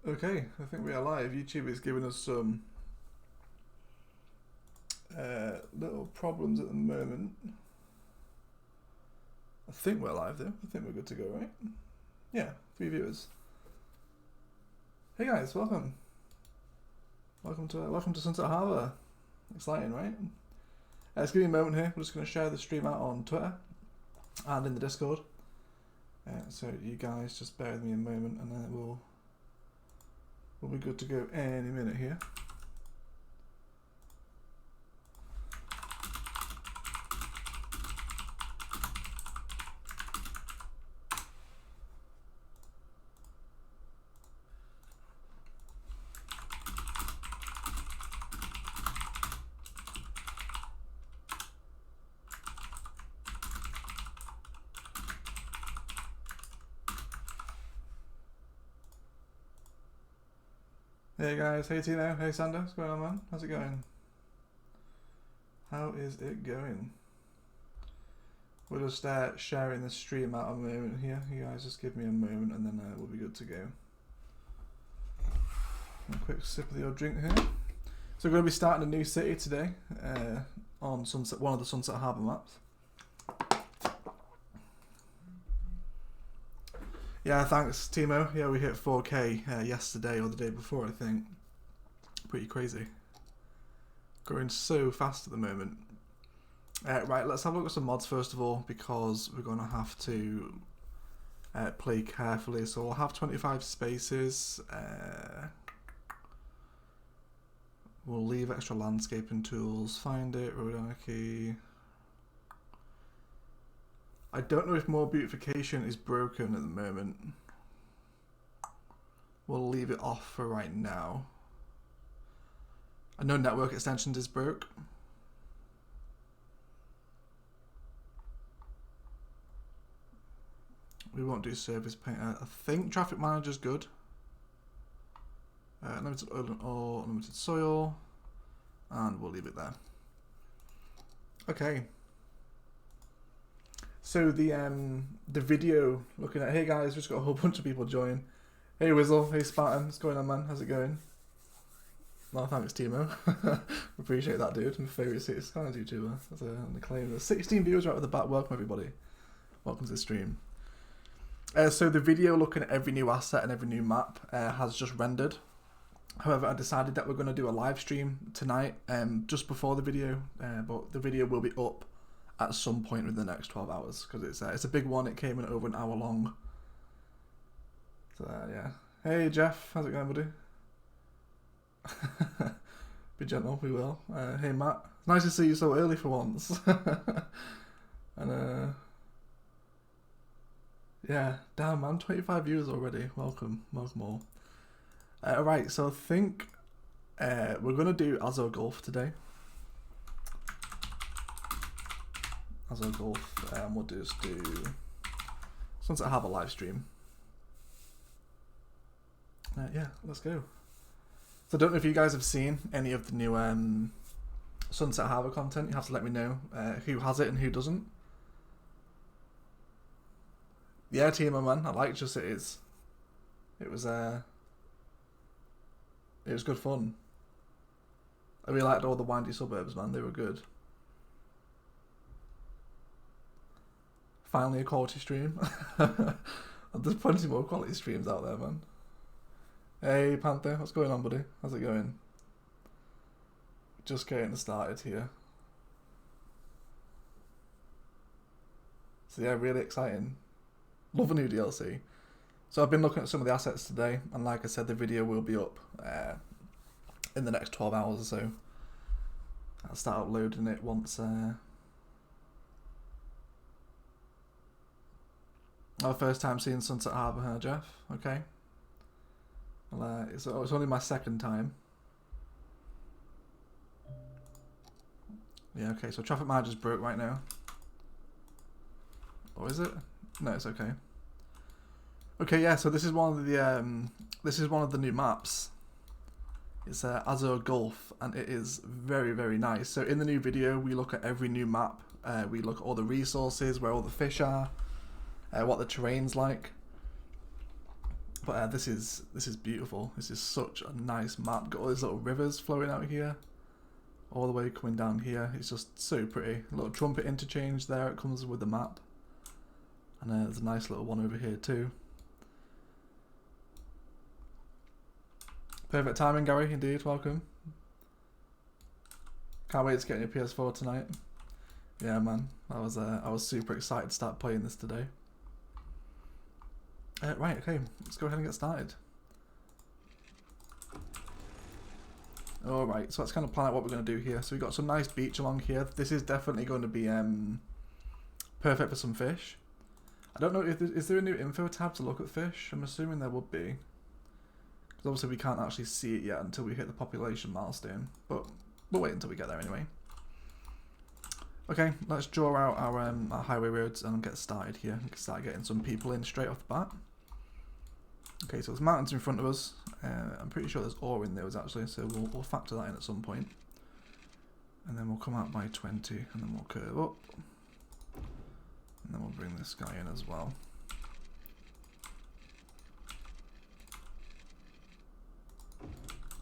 Okay, I think we are live. YouTube is giving us some little problems at the moment. I think we're live though. I think we're good to go, right? Yeah, 3 viewers. Hey guys, welcome. Welcome to Sunset Harbour. Exciting, right? Just give me a moment here. We're just going to share the stream out on Twitter and in the Discord. So you guys just bear with me a moment, and then we'll be good to go any minute here. Hey guys, hey Tino, hey Sander, what's going on, man? How's it going? How is it going? We'll just sharing the stream out a moment here. You guys just give me a moment and then we'll be good to go. A quick sip of the old drink here. So we're going to be starting a new city today on Sunset, one of the Sunset Harbour maps. Yeah, thanks Timo. Yeah, we hit 4K yesterday or the day before, I think. Pretty crazy. Growing so fast at the moment. Right, let's have a look at some mods first of all, because we're going to have to play carefully. So we'll have 25 spaces. We'll leave extra landscaping tools. Find it, road anarchy. I don't know if more beautification is broken at the moment. We'll leave it off for right now. I know network extensions is broke. We won't do service paint. I think traffic manager's good. Limited oil and ore, limited soil, and we'll leave it there. Okay. So the video looking at, hey guys, just got a whole bunch of people join. Hey Wizzle, hey Spartan, what's going on, man? How's it going? Well, thanks Timo. Appreciate that, dude. My favourite City Skylines YouTuber. That's an acclaim. There's 16 viewers right at the back. Welcome everybody. Welcome to the stream. So the video looking at every new asset and every new map has just rendered. However, I decided that we're going to do a live stream tonight, just before the video, but the video will be up at some point within the next 12 hours, because it's a big one. It came in over an hour long. So yeah. Hey Jeff, how's it going, buddy? Be gentle, we will. Hey Matt, nice to see you so early for once. And yeah, damn man, 25 viewers already. Welcome all. Alright, so I think we're going to do Azure Golf today. Azure Golf, we'll just do, since I have a live stream. Yeah, let's go. So I don't know if you guys have seen any of the new Sunset Harbour content. You have to let me know who has it and who doesn't. Yeah, Timo, man, I liked Just Cities. It was good fun. I really liked all the windy suburbs, man. They were good. Finally a quality stream. There's plenty more quality streams out there, man. Hey Panther, what's going on, buddy? How's it going? Just getting started here. So yeah, really exciting. Love a new DLC. So I've been looking at some of the assets today, and like I said, the video will be up in the next 12 hours or so. I'll start uploading it once our first time seeing Sunset Harbour, huh, Jeff? Okay. Well, it's only my second time. Yeah, okay, so traffic manager's broke right now. Or is it? No, it's okay. Okay, yeah, so this is one of the new maps. It's Azure Golf, and it is very, very nice. So in the new video, we look at every new map. We look at all the resources, where all the fish are, what the terrain's like. But this is beautiful. This is such a nice map. Got all these little rivers flowing out here, all the way coming down here. It's just so pretty. A little trumpet interchange there. It comes with the map, and there's a nice little one over here too. Perfect timing, Gary. Indeed, welcome. Can't wait to get your PS4 tonight. Yeah, man. I was super excited to start playing this today. Right, okay, let's go ahead and get started. Alright, so let's kind of plan out what we're going to do here. So we've got some nice beach along here. This is definitely going to be perfect for some fish. I don't know, is there a new info tab to look at fish? I'm assuming there would be. Because obviously we can't actually see it yet until we hit the population milestone. But we'll wait until we get there anyway. Okay, let's draw out our highway roads and get started here. We can start getting some people in straight off the bat. Okay, so there's mountains in front of us. I'm pretty sure there's ore in those actually, so we'll factor that in at some point. And then we'll come out by 20, and then we'll curve up. And then we'll bring this guy in as well.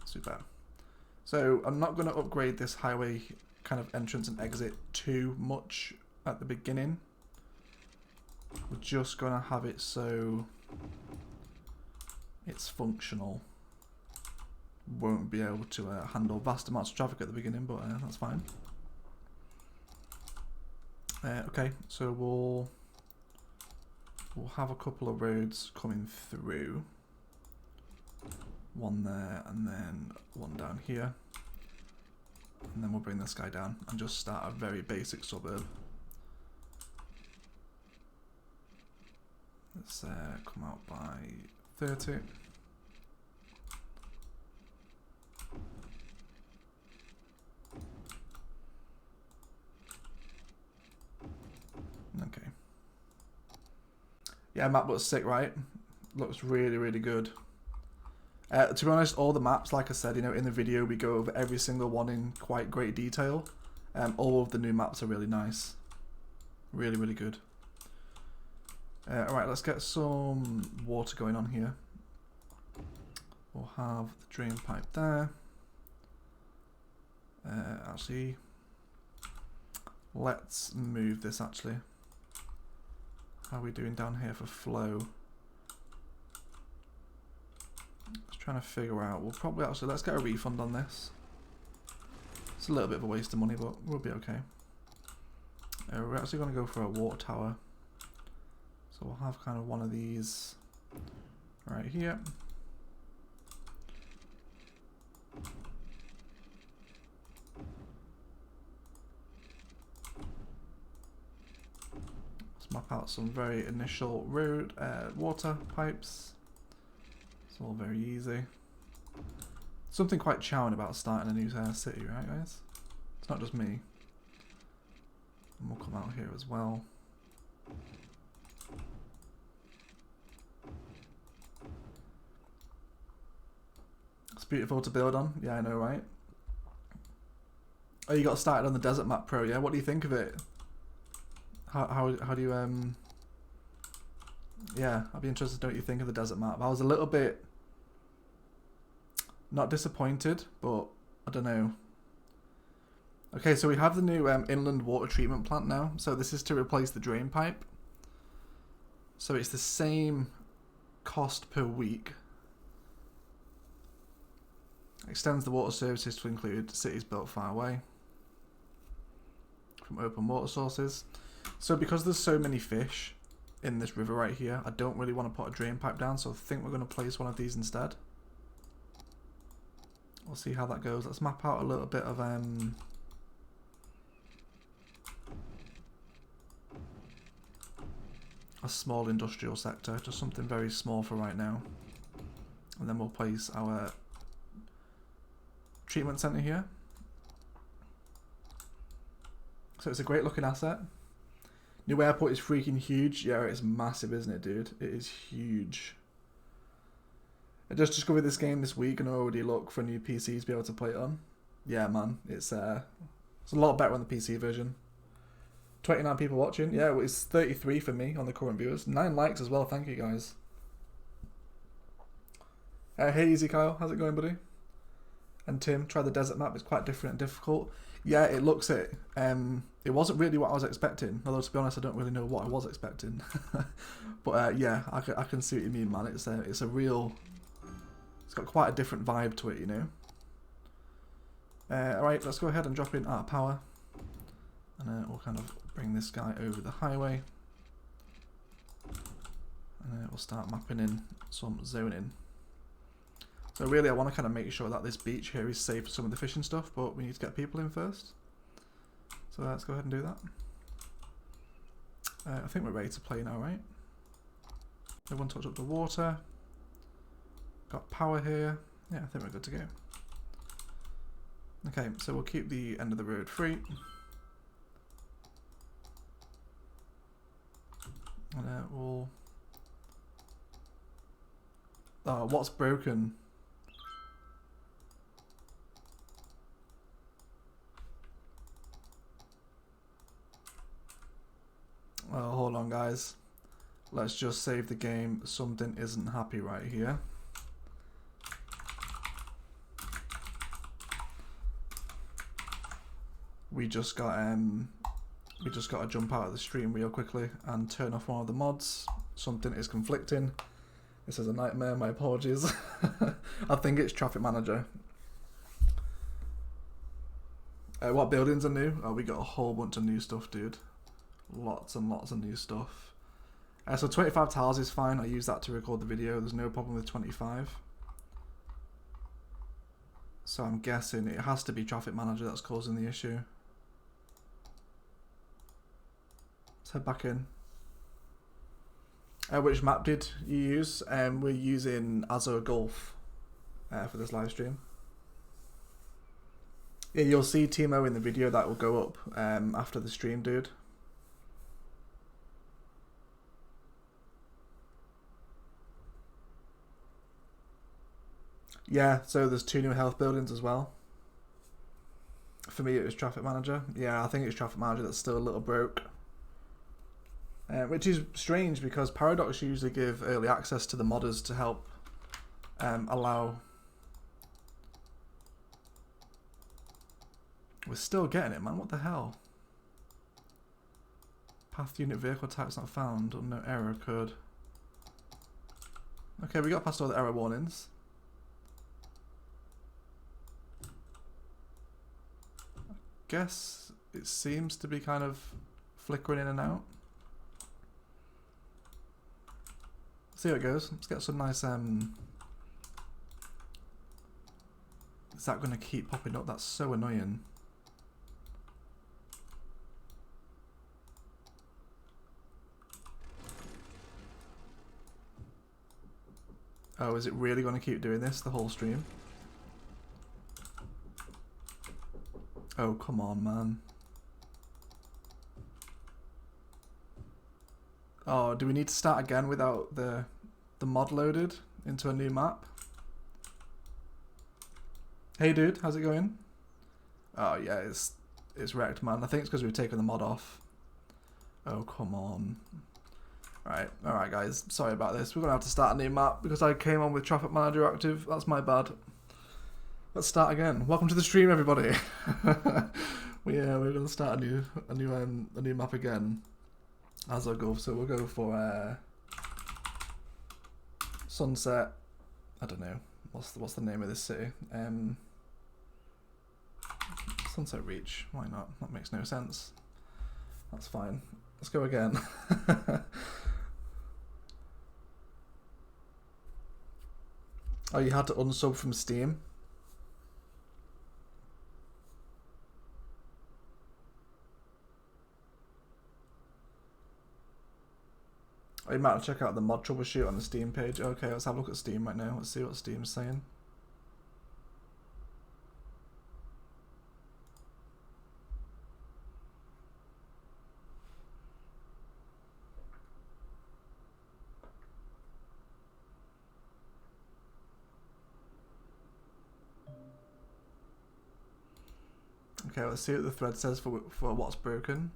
Super. So I'm not going to upgrade this highway kind of entrance and exit too much at the beginning. We're just going to have it so it's functional. Won't be able to handle vast amounts of traffic at the beginning, but that's fine. Okay, so we'll have a couple of roads coming through. One there and then one down here. And then we'll bring this guy down and just start a very basic suburb. Let's come out by 30. Okay. Yeah, map looks sick, right? Looks really, really good. To be honest, all the maps, like I said, you know, in the video we go over every single one in quite great detail. All of the new maps are really nice. Really, really good. Alright, let's get some water going on here. We'll have the drain pipe there. Actually, let's move this actually. How are we doing down here for flow? Just trying to figure out. We'll probably actually, let's get a refund on this. It's a little bit of a waste of money, but we'll be okay. We're actually going to go for a water tower. So we'll have kind of one of these right here. Let's map out some very initial road water pipes. It's all very easy. Something quite charming about starting a new city, right guys? It's not just me. And we'll come out here as well. It's beautiful to build on. Yeah, I know, right? Oh, you got started on the Desert Map Pro, yeah? What do you think of it? How do you, yeah, I'd be interested to know what you think of the Desert Map. I was a little bit, not disappointed, but I don't know. Okay, so we have the new inland water treatment plant now. So this is to replace the drain pipe. So it's the same cost per week. Extends the water services to include cities built far away from open water sources. So because there's so many fish in this river right here, I don't really want to put a drain pipe down, so I think we're going to place one of these instead. We'll see how that goes. Let's map out a little bit of a small industrial sector, just something very small for right now. And then we'll place our treatment center here. So it's a great looking asset. New airport is freaking huge. Yeah, it's massive, isn't it, dude? It is huge. I just discovered this game this week and already look for new PCs to be able to play it on. Yeah, man, it's a lot better on the PC version. 29 people watching. Yeah, well, it's 33 for me on the current viewers. 9 likes as well. Thank you, guys. Hey, Easy Kyle, how's it going, buddy? And Tim, try the desert map. It's quite different and difficult. Yeah, it looks it. It wasn't really what I was expecting. Although to be honest, I don't really know what I was expecting. But yeah, I can see what you mean, man. It's a real. It's got quite a different vibe to it, you know. All right, let's go ahead and drop in our power, and we'll kind of bring this guy over the highway, and we'll start mapping in some zoning. So really I want to kind of make sure that this beach here is safe for some of the fishing stuff, but we need to get people in first. So let's go ahead and do that. I think we're ready to play now, right? Everyone touch up the water. Got power here. Yeah, I think we're good to go. Okay, so we'll keep the end of the road free. And we'll... Oh, what's broken? Oh, hold on, guys. Let's just save the game. Something isn't happy right here. We just got to jump out of the stream real quickly and turn off one of the mods. Something is conflicting. This is a nightmare. My apologies. I think it's Traffic Manager. What buildings are new? Oh, we got a whole bunch of new stuff, dude. Lots and lots of new stuff. So 25 tiles is fine. I use that to record the video. There's no problem with 25. So I'm guessing it has to be Traffic Manager that's causing the issue. Let's head back in. Which map did you use? We're using Azure Gulf for this live stream. Yeah, you'll see Timo in the video that will go up after the stream, dude. Yeah, so there's 2 new health buildings as well. For me, it was Traffic Manager. Yeah, I think it's Traffic Manager that's still a little broke. Which is strange because Paradox usually give early access to the modders to help allow... We're still getting it, man. What the hell? Path unit vehicle types not found. Or no error occurred. Okay, we got past all the error warnings. Guess it seems to be kind of flickering in and out. See how it goes. Let's get some nice is that going to keep popping up? That's so annoying. Oh, is it really going to keep doing this the whole stream? Oh, come on, man. Oh, do we need to start again without the mod loaded into a new map? Hey, dude, how's it going? Oh, yeah, it's wrecked, man. I think it's because we've taken the mod off. Oh, come on. Alright, guys. Sorry about this. We're going to have to start a new map because I came on with Traffic Manager active. That's my bad. Let's start again. Welcome to the stream, everybody. We're going to start a new map again as I go. So we'll go for Sunset. I don't know what's the name of this city. Sunset Reach. Why not? That makes no sense. That's fine. Let's go again. Oh, you had to unsub from Steam? Oh, you might have to check out the mod troubleshoot on the Steam page. Okay, let's have a look at Steam right now. Let's see what Steam's saying. Okay, let's see what the thread says for what's broken.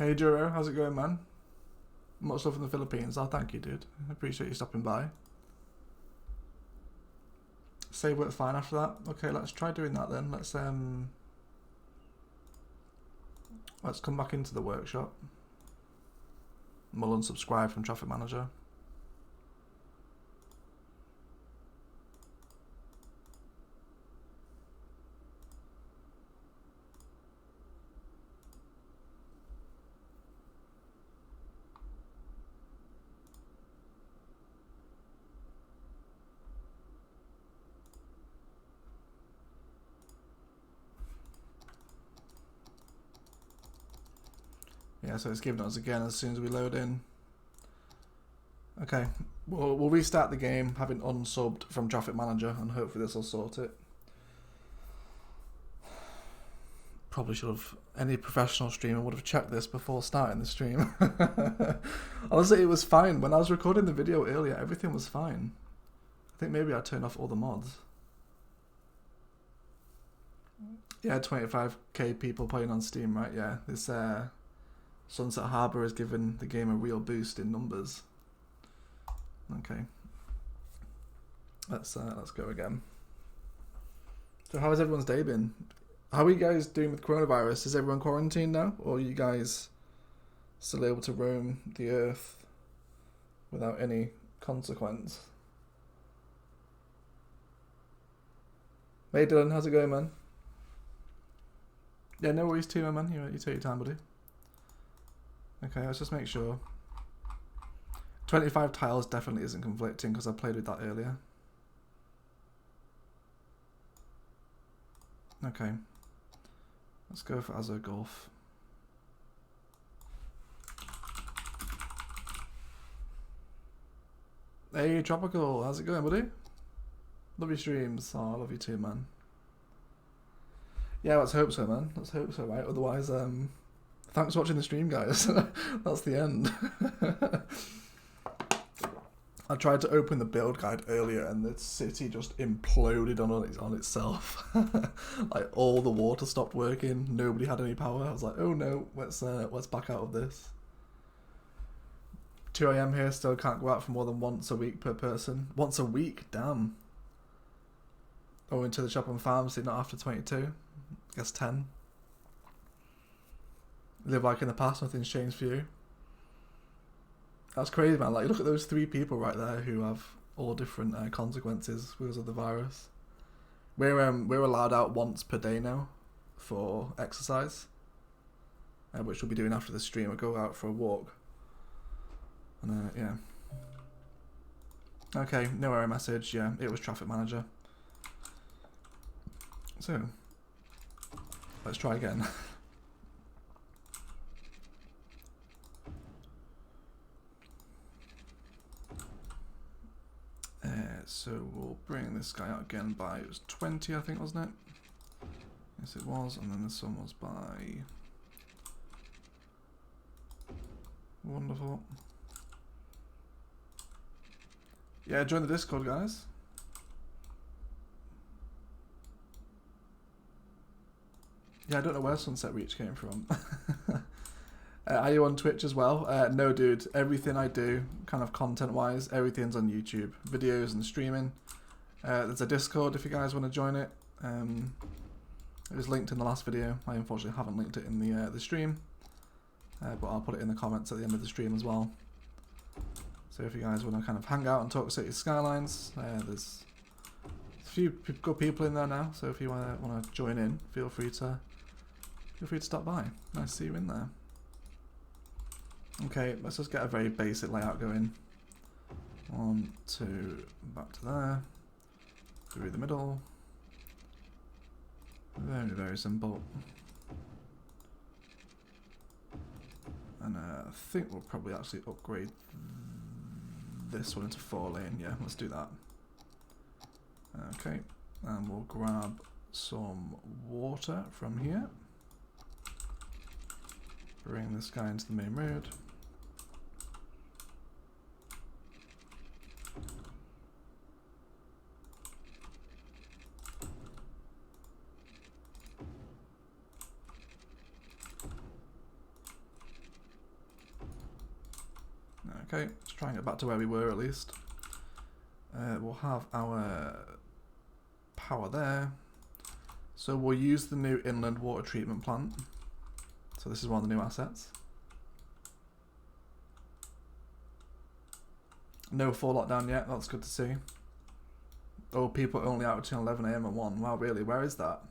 Hey Juro, how's it going, man? Much love from the Philippines. Oh, thank you, dude. I appreciate you stopping by. Save worked fine after that. Okay, let's try doing that then. Let's come back into the workshop. We'll unsubscribe from Traffic Manager. Yeah, so it's giving us again as soon as we load in. Okay, we'll restart the game having unsubbed from Traffic Manager, and hopefully this will sort it. Probably should have, any professional streamer would have checked this before starting the stream. Honestly, it was fine. When I was recording the video earlier, everything was fine. I think maybe I turned off all the mods. Yeah, 25k people playing on Steam, right? Yeah, this Sunset Harbour has given the game a real boost in numbers. Okay, let's go again. So how has everyone's day been? How are you guys doing with coronavirus? Is everyone quarantined now, or are you guys still able to roam the earth without any consequence? Hey Dylan, how's it going, man? Yeah, no worries too, man. You take your time, buddy. Okay, let's just make sure. 25 tiles definitely isn't conflicting because I played with that earlier. Okay. Let's go for Azure Golf. Hey, Tropical, how's it going, buddy? Love your streams. Oh, I love you too, man. Yeah, let's hope so, man. Let's hope so, right? Otherwise, thanks for watching the stream, guys. That's the end. I tried to open the build guide earlier and the city just imploded on itself. Like all the water stopped working, nobody had any power. I was like, oh no, let's back out of this. 2 AM here, still can't go out for more than once a week per person. Once a week? Damn. Owing to the shop on pharmacy, not after 22. I guess 10. Live like in the past, nothing's changed for you. That's crazy, man. Like, look at those 3 people right there who have all different consequences because of the virus. We're allowed out once per day now for exercise, which we'll be doing after the stream. We'll go out for a walk. And yeah. Okay, no error message. Yeah, it was Traffic Manager. So, let's try again. So we'll bring this guy out again by, it was 20 I think, wasn't it? Yes it was, and then this one was by... Wonderful. Yeah, join the Discord, guys. Yeah, I don't know where Sunset Reach came from. Are you on Twitch as well? No, dude. Everything I do, kind of content-wise, everything's on YouTube. Videos and streaming. There's a Discord if you guys want to join it. It was linked in the last video. I unfortunately haven't linked it in the stream. But I'll put it in the comments at the end of the stream as well. So if you guys want to kind of hang out and talk City Skylines, there's a few good people in there now. So if you want to join in, feel free to stop by. Nice to see you in there. Okay, let's just get a very basic layout going. 1, 2, back to there. Through the middle. Very, very simple. And I think we'll probably actually upgrade this one into 4-lane. Yeah, let's do that. Okay, and we'll grab some water from here. Bring this guy into the main road. Okay, let's try and get back to where we were at least. We'll have our power there. So we'll use the new inland water treatment plant. So this is one of the new assets. No full lockdown yet, that's good to see. Oh, people only out until 11 AM at 1. Wow, really? Where is that?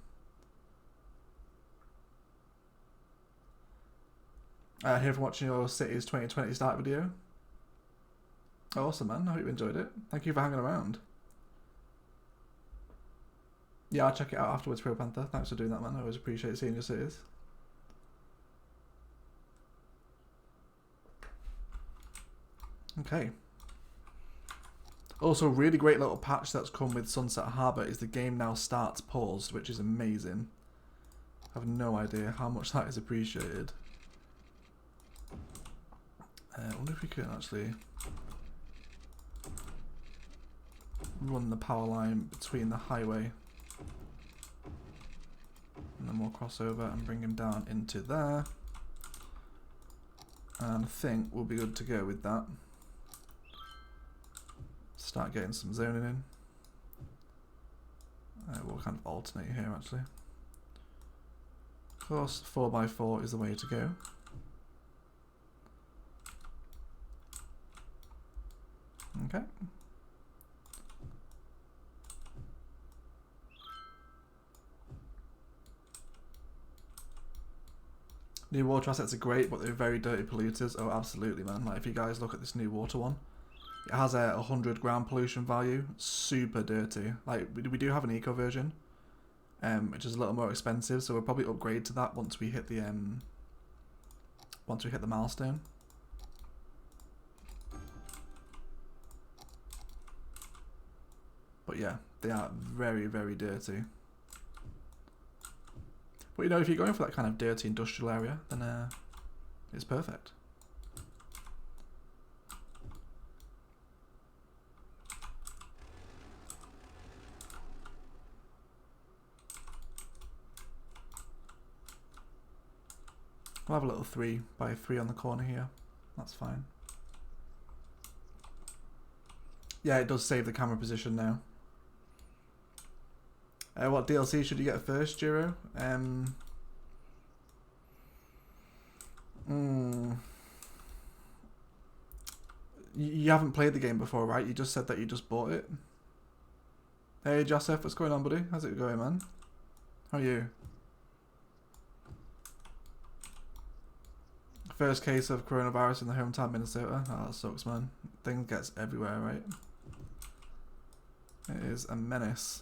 Here for watching your Cities 2020 start video. Awesome, man. I hope you enjoyed it. Thank you for hanging around. Yeah, I'll check it out afterwards, Pro Panther. Thanks for doing that, man. I always appreciate seeing your cities. Okay. Also, really great little patch that's come with Sunset Harbour is the game now starts paused, which is amazing. I have no idea how much that is appreciated. I wonder if we can actually run the power line between the highway, and then we'll cross over and bring him down into there, and I think we'll be good to go with that. Start getting some zoning in. We'll kind of alternate here actually. Of course, 4x4 is the way to go. Okay. New water assets are great, but they're very dirty polluters. Oh, absolutely, man. Like, if you guys look at this new water one, it has a 100 gram pollution value. Super dirty. Like, we do have an eco version, which is a little more expensive, so we'll probably upgrade to that once we hit the milestone. But yeah, they are very, very dirty. But you know, if you're going for that kind of dirty industrial area, then it's perfect. We'll have a little 3x3 on the corner here. That's fine. Yeah, it does save the camera position now. What DLC should you get first, Jiro? You haven't played the game before, right? You just said that you just bought it. Hey, Joseph, what's going on, buddy? How's it going, man? How are you? First case of coronavirus in the hometown Minnesota. Oh, that sucks, man. Thing gets everywhere, right? It is a menace.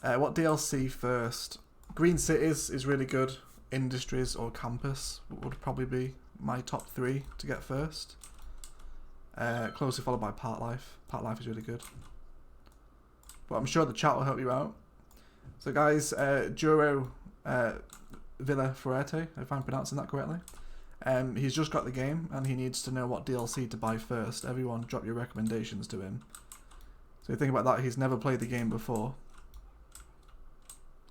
What DLC first? Green Cities is really good. Industries or Campus would probably be my top 3 to get first. Closely followed by Park Life. Park Life is really good. But I'm sure the chat will help you out. So guys, Juro Villa Fuerte, if I'm pronouncing that correctly. He's just got the game and he needs to know what DLC to buy first. Everyone drop your recommendations to him. So you think about that, he's never played the game before.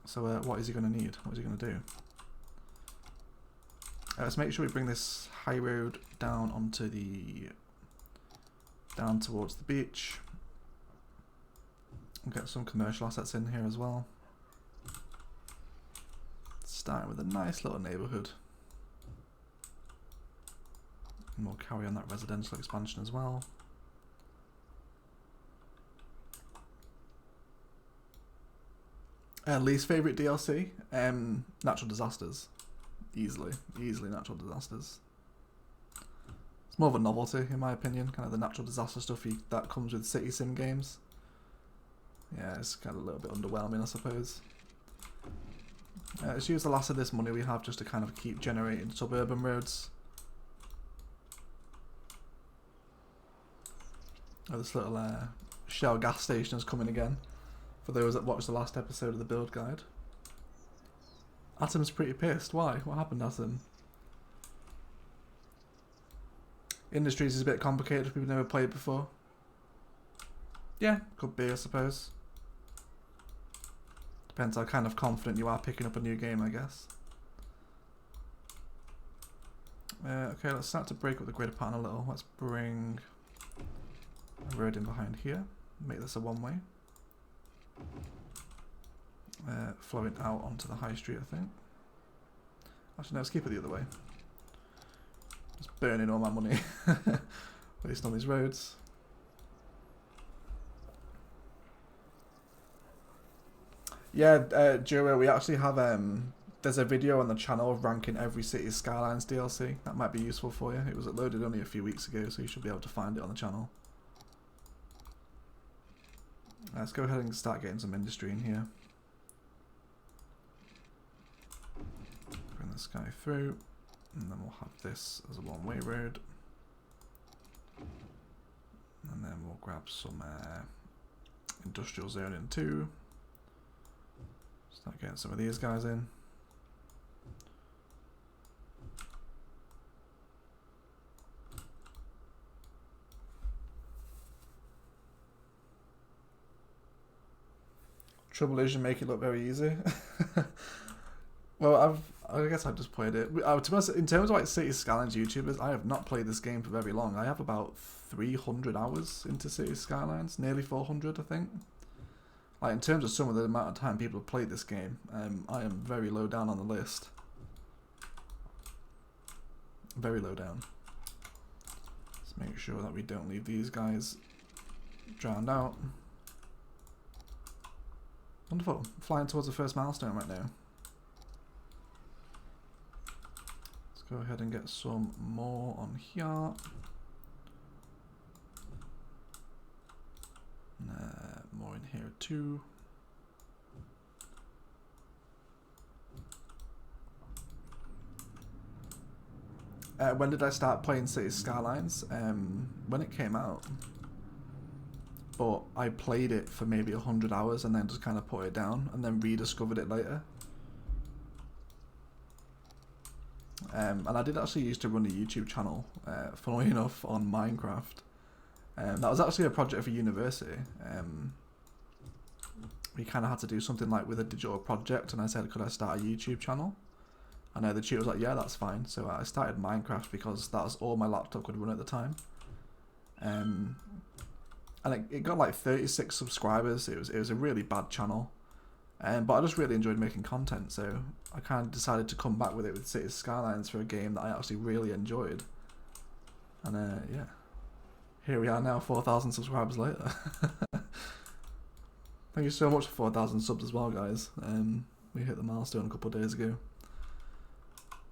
So what is he going to need? What is he going to do? Let's make sure we bring this high road down onto the... down towards the beach. We'll get some commercial assets in here as well. Starting with a nice little neighbourhood. And we'll carry on that residential expansion as well. Least favourite DLC? Natural disasters. Easily natural disasters. It's more of a novelty in my opinion, kind of the natural disaster stuff that comes with city sim games. Yeah, it's kind of a little bit underwhelming, I suppose. Let's use the last of this money we have just to kind of keep generating suburban roads. Oh, this little Shell gas station is coming again. For those that watched the last episode of the build guide. Atom's pretty pissed. Why? What happened, Atom? Industries is a bit complicated if people never played before. Yeah, could be, I suppose. Depends how kind of confident you are picking up a new game, I guess. Okay, let's start to break up the grid pattern a little. Let's bring a road in behind here. Make this a one-way. Flowing out onto the high street, I think. Actually, no, let's keep it the other way. Just burning all my money. Based on these roads. Yeah, Joe, we actually have there's a video on the channel of ranking every Cities Skylines DLC. That might be useful for you. It was uploaded only a few weeks ago, so you should be able to find it on the channel. Let's go ahead and start getting some industry in here. Bring this guy through, and then we'll have this as a one-way road. And then we'll grab some industrial zoning too. Start getting some of these guys in. Troubleshooting make it look very easy. Well, I guess I've just played it. To be honest, in terms of like Cities Skylines YouTubers, I have not played this game for very long. I have about 300 hours into Cities Skylines, nearly 400, I think. Like in terms of some of the amount of time people have played this game, I am very low down on the list. Very low down. Let's make sure that we don't leave these guys drowned out. Wonderful. Flying towards the first milestone right now. Let's go ahead and get some more on here. More in here too. When did I start playing Cities Skylines? When it came out. But I played it for maybe 100 hours and then just kind of put it down and then rediscovered it later. And I did actually used to run a YouTube channel, funnily enough, on Minecraft. That was actually a project for university. We kind of had to do something like with a digital project, and I said, could I start a YouTube channel? And the tutor was like, yeah, that's fine. So I started Minecraft because that was all my laptop could run at the time. And it got like 36 subscribers. It was a really bad channel. But I just really enjoyed making content, so I kind of decided to come back with it with Cities Skylines for a game that I actually really enjoyed. And yeah. Here we are now, 4,000 subscribers later. Thank you so much for 4,000 subs as well, guys. We hit the milestone a couple of days ago.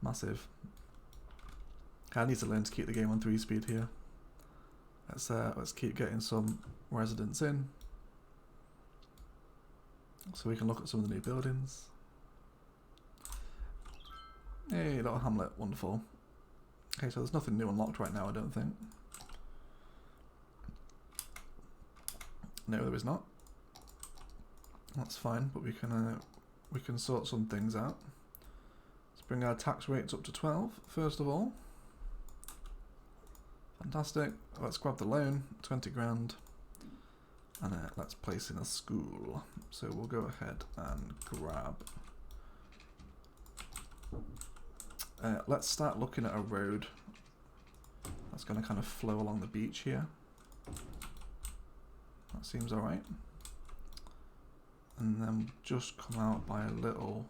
Massive. I need to learn to keep the game on 3-speed here. Let's keep getting some residents in, so we can look at some of the new buildings. Hey, little hamlet, wonderful. Okay, so there's nothing new unlocked right now, I don't think. No, there is not. That's fine, but we can sort some things out. Let's bring our tax rates up to 12 first of all. Fantastic. Let's grab the loan, 20 grand, and let's place in a school. So we'll go ahead and grab. Let's start looking at a road that's going to kind of flow along the beach here. That seems alright. And then just come out by a little.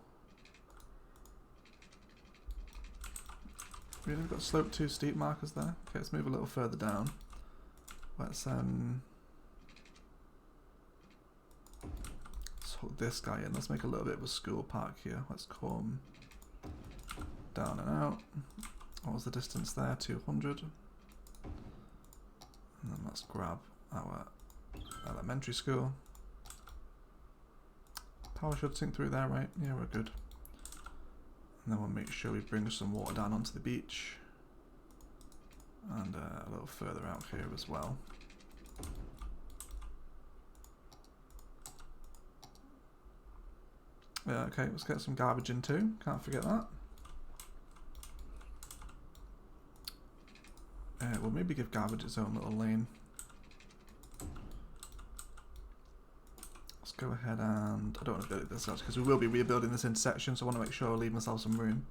Really, we've got slope 2 steep markers there. Okay, let's move a little further down. Let's hook this guy in. Let's make a little bit of a school park here. Let's come down and out. What was the distance there? 200. And then let's grab our elementary school. Power should sink through there, right? Yeah, we're good. And then we'll make sure we bring some water down onto the beach. And a little further out here as well. Yeah, okay, let's get some garbage in too. Can't forget that. We'll maybe give garbage its own little lane. Let's go ahead and... I don't want to build it this much because we will be rebuilding this intersection, so I want to make sure I leave myself some room.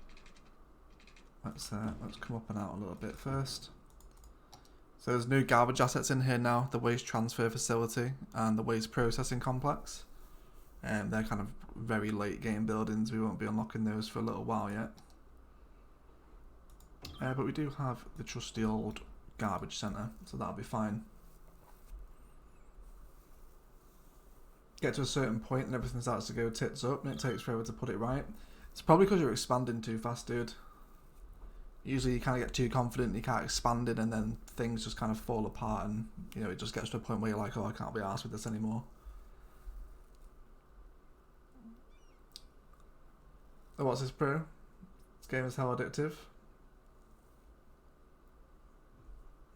Let's come up and out a little bit first. So there's new garbage assets in here now, the waste transfer facility and the waste processing complex. They're kind of very late game buildings, we won't be unlocking those for a little while yet. But we do have the trusty old garbage centre, so that'll be fine. Get to a certain point and everything starts to go tits up and it takes forever to put it right. It's probably because you're expanding too fast, dude. Usually you kind of get too confident, you can't expand it, and then things just kind of fall apart, and you know it just gets to a point where you're like, oh, I can't be arsed with this anymore. Oh, what's this, bro? This game is hell addictive.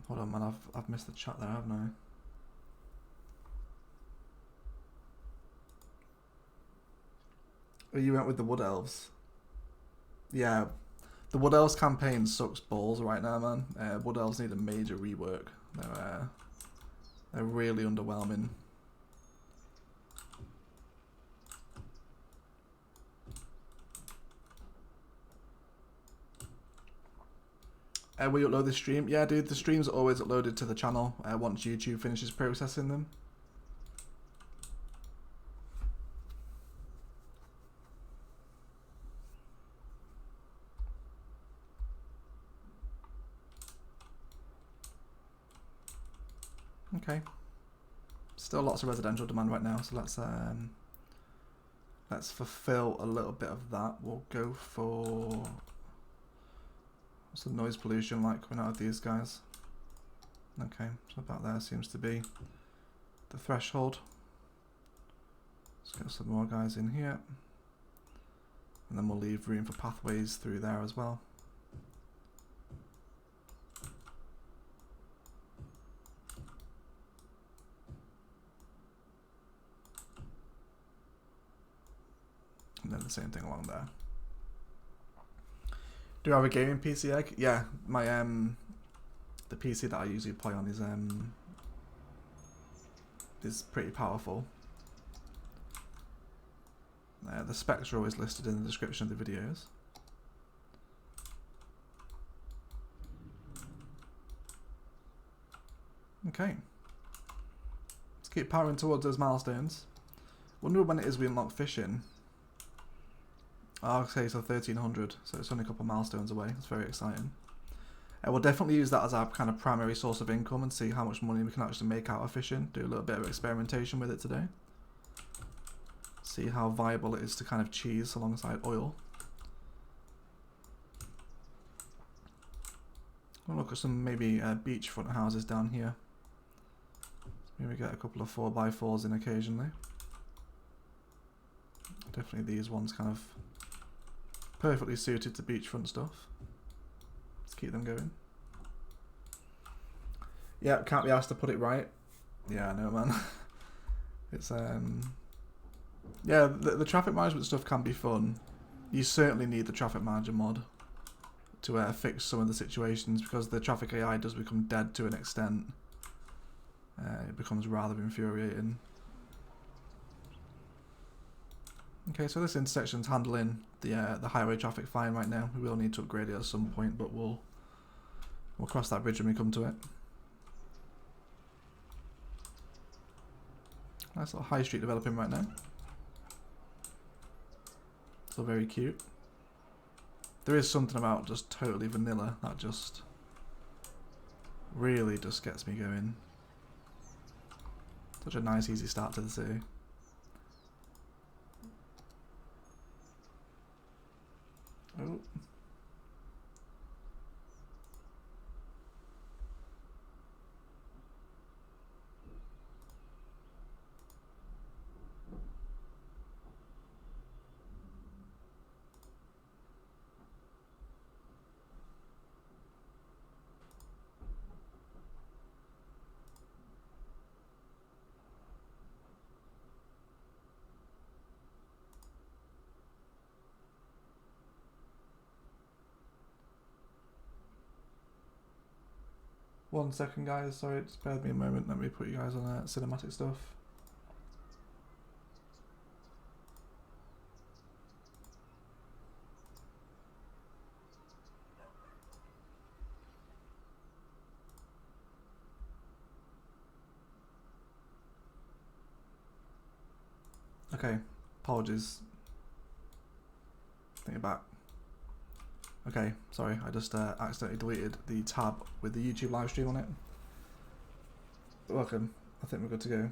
Hold on, man, I've missed the chat there, haven't I? Oh, you went with the Wood Elves. Yeah. The Wood Elves campaign sucks balls right now, man. Wood Elves need a major rework. They're really underwhelming. Will you upload the stream? Yeah, dude, the streams are always uploaded to the channel once YouTube finishes processing them. Okay. Still lots of residential demand right now, so let's fulfill a little bit of that. We'll go for, what's the noise pollution like coming out of these guys? Okay, so about there seems to be the threshold. Let's get some more guys in here, and then we'll leave room for pathways through there as well. And then the same thing along there. Do I have a gaming PC egg? Yeah, my the PC that I usually play on is pretty powerful. The specs are always listed in the description of the videos. Okay. Let's keep powering towards those milestones. Wonder when it is we unlock fishing. Oh, okay, so 1300, so it's only a couple of milestones away. It's very exciting. We'll definitely use that as our kind of primary source of income and see how much money we can actually make out of fishing. Do a little bit of experimentation with it today. See how viable it is to kind of cheese alongside oil. We'll look at some maybe beachfront houses down here. Maybe get a couple of 4x4s in occasionally. Definitely these ones kind of perfectly suited to beachfront stuff. Let's keep them going. Yeah, can't be asked to put it right. Yeah, I know, man. It's yeah, the traffic management stuff can be fun. You certainly need the traffic manager mod to fix some of the situations, because the traffic AI does become dead to an extent. It becomes rather infuriating. Okay, so this intersection's handling the highway traffic fine right now. We will need to upgrade it at some point, but we'll cross that bridge when we come to it. Nice little high street developing right now. Still very cute. There is something about just totally vanilla that just really just gets me going. Such a nice, easy start to the city. Oh. One second, guys. Sorry, just bear with me a moment. Let me put you guys on cinematic stuff. Okay, apologies. Think back. Okay, sorry, I just accidentally deleted the tab with the YouTube live stream on it. Welcome. I think we're good to go.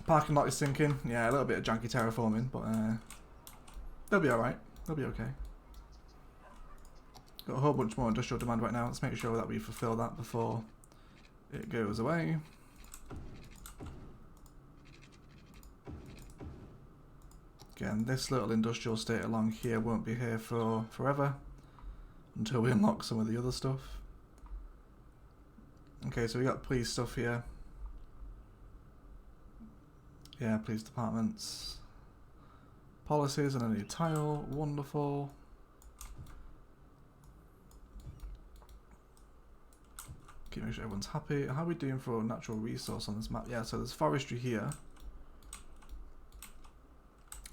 Parking lot is sinking. Yeah, a little bit of janky terraforming, but they'll be alright. They'll be okay. Got a whole bunch more industrial demand right now. Let's make sure that we fulfill that before it goes away. Again, this little industrial estate along here won't be here for forever until we unlock some of the other stuff. Okay, so we got police stuff here. Yeah, police departments. Policies and a new tile. Wonderful. Keep making sure everyone's happy. How are we doing for natural resource on this map? Yeah, so there's forestry here.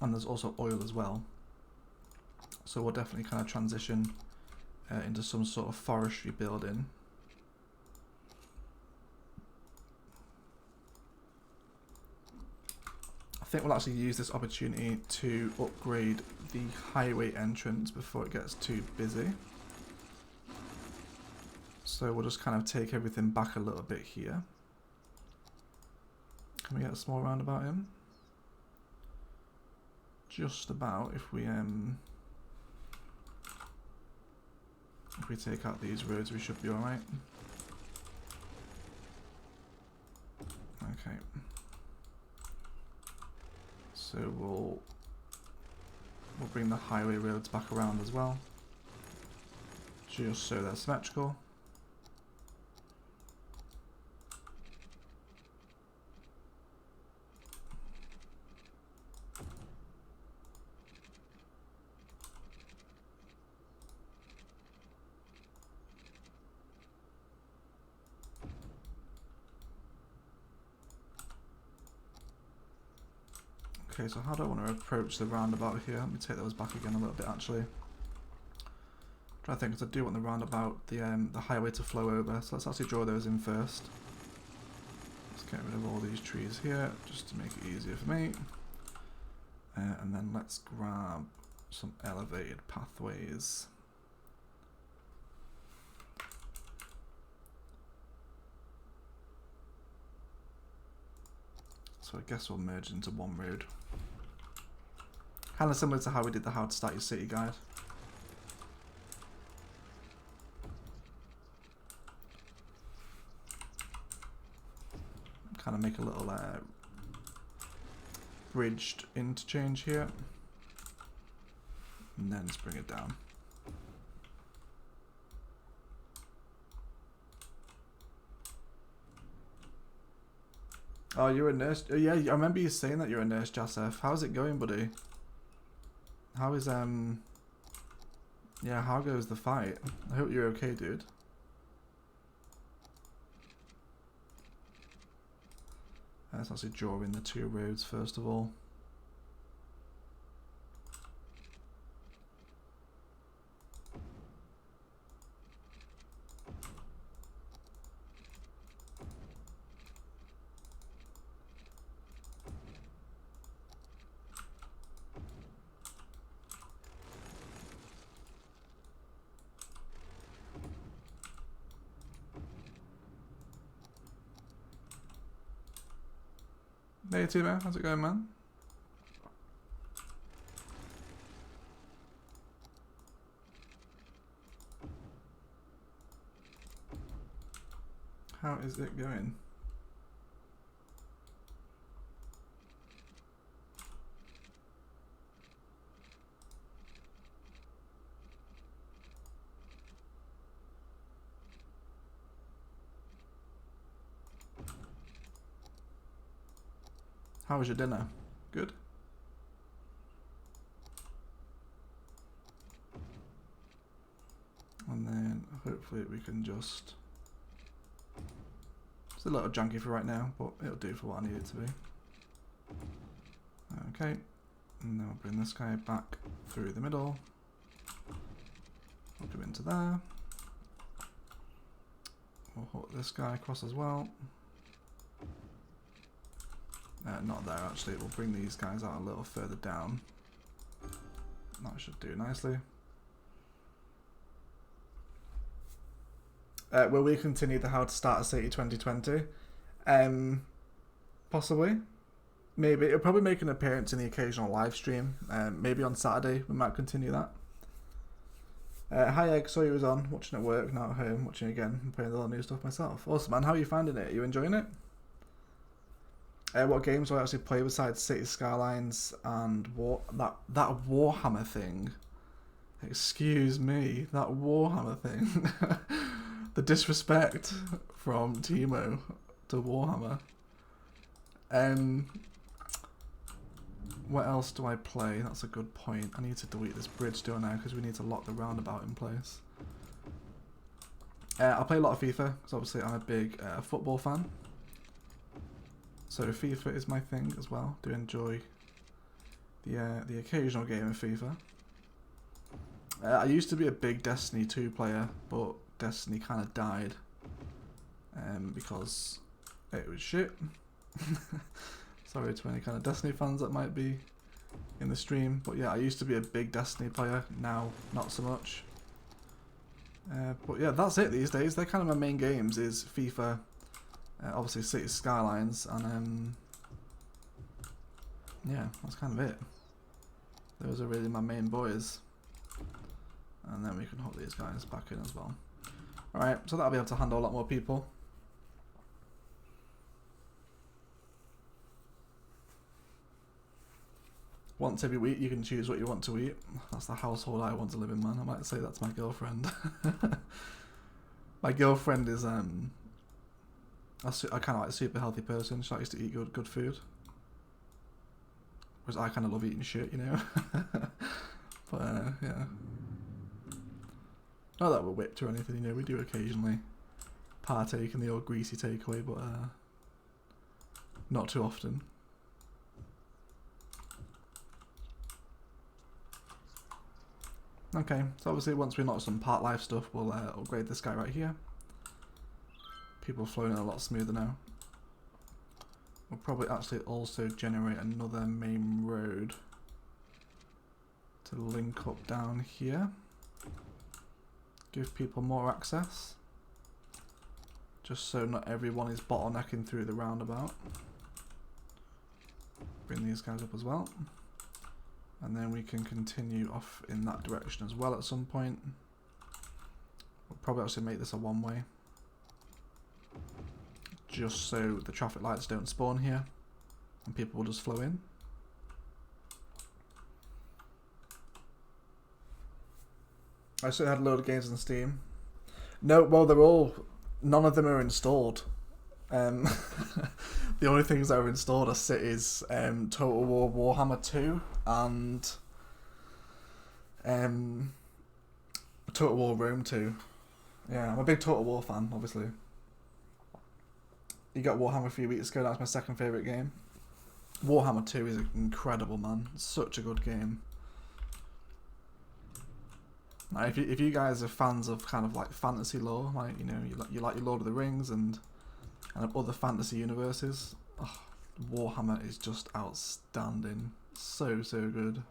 And there's also oil as well. So we'll definitely kind of transition into some sort of forestry building. I think we'll actually use this opportunity to upgrade the highway entrance before it gets too busy. So we'll just kind of take everything back a little bit here. Can we get a small roundabout in? Just about. If we take out these roads, we should be all right. Okay. So we'll bring the highway roads back around as well, just so they're symmetrical. Okay, so how do I want to approach the roundabout here? Let me take those back again a little bit actually. I think, because I do want the roundabout, the highway to flow over, so let's actually draw those in first. Let's get rid of all these trees here, just to make it easier for me. And then let's grab some elevated pathways. So I guess we'll merge into one road. Kind of similar to how we did the How to Start Your City guide. Kind of make a little bridged interchange here. And then just bring it down. Oh, you're a nurse? Oh, yeah, I remember you saying that you're a nurse, Joseph. How's it going, buddy? How is, yeah, how goes the fight? I hope you're okay, dude. Let's actually draw in the two roads first of all. Hey Timo, how's it going, man? How is it going? How was your dinner? Good? And then hopefully we can just... It's a little junky for right now, but it'll do for what I need it to be. Okay, and then we'll bring this guy back through the middle. We'll go into there. We'll hook this guy across as well. Not there actually. We'll bring these guys out a little further down. That should do nicely. Will we continue the How to Start a City 2020? Possibly. Maybe. It'll probably make an appearance in the occasional live stream. Maybe on Saturday we might continue that. Hi Egg, saw you was on, watching at work, now at home, watching again, and playing a lot of new stuff myself. Awesome man, how are you finding it? Are you enjoying it? What games do I actually play besides City Skylines and that Warhammer thing? Excuse me, that Warhammer thing. The disrespect from Timo to Warhammer. What else do I play? That's a good point. I need to delete this bridge, don't I? Because we need to lock the roundabout in place. I play a lot of FIFA, because obviously I'm a big football fan. So FIFA is my thing as well. Do enjoy the occasional game of FIFA. I used to be a big Destiny 2 player, but Destiny kind of died because it was shit. Sorry to any kind of Destiny fans that might be in the stream, but yeah, I used to be a big Destiny player, now not so much. But yeah, that's it these days. They're kind of my main games, is FIFA, obviously City Skylines, and yeah, that's kind of it. Those are really my main boys. And then we can hook these guys back in as well. Alright, so that'll be able to handle a lot more people. Once every week you can choose what you want to eat. That's the household I want to live in, man. I might say that's my girlfriend. My girlfriend is I kind of like a super healthy person. She likes to eat good food. Whereas I kind of love eating shit, you know. But yeah. Not that we're whipped or anything, you know. We do occasionally partake in the old greasy takeaway, but not too often. Okay, so obviously once we knock some part life stuff, we'll upgrade this guy right here. People flowing in a lot smoother now. We'll probably actually also generate another main road to link up down here. Give people more access. Just so not everyone is bottlenecking through the roundabout. Bring these guys up as well. And then we can continue off in that direction as well at some point. We'll probably actually make this a one-way. Just so the traffic lights don't spawn here. And people will just flow in. I still had a load of games on Steam. No, well none of them are installed. The only things that are installed are Cities, Total War Warhammer 2 and Total War Rome 2. Yeah, I'm a big Total War fan, obviously. You got Warhammer a few weeks ago, that's my second favourite game. Warhammer 2 is incredible, man. It's such a good game. Now, if you guys are fans of kind of like fantasy lore, like, you know, you like your Lord of the Rings and other fantasy universes, oh, Warhammer is just outstanding. So good.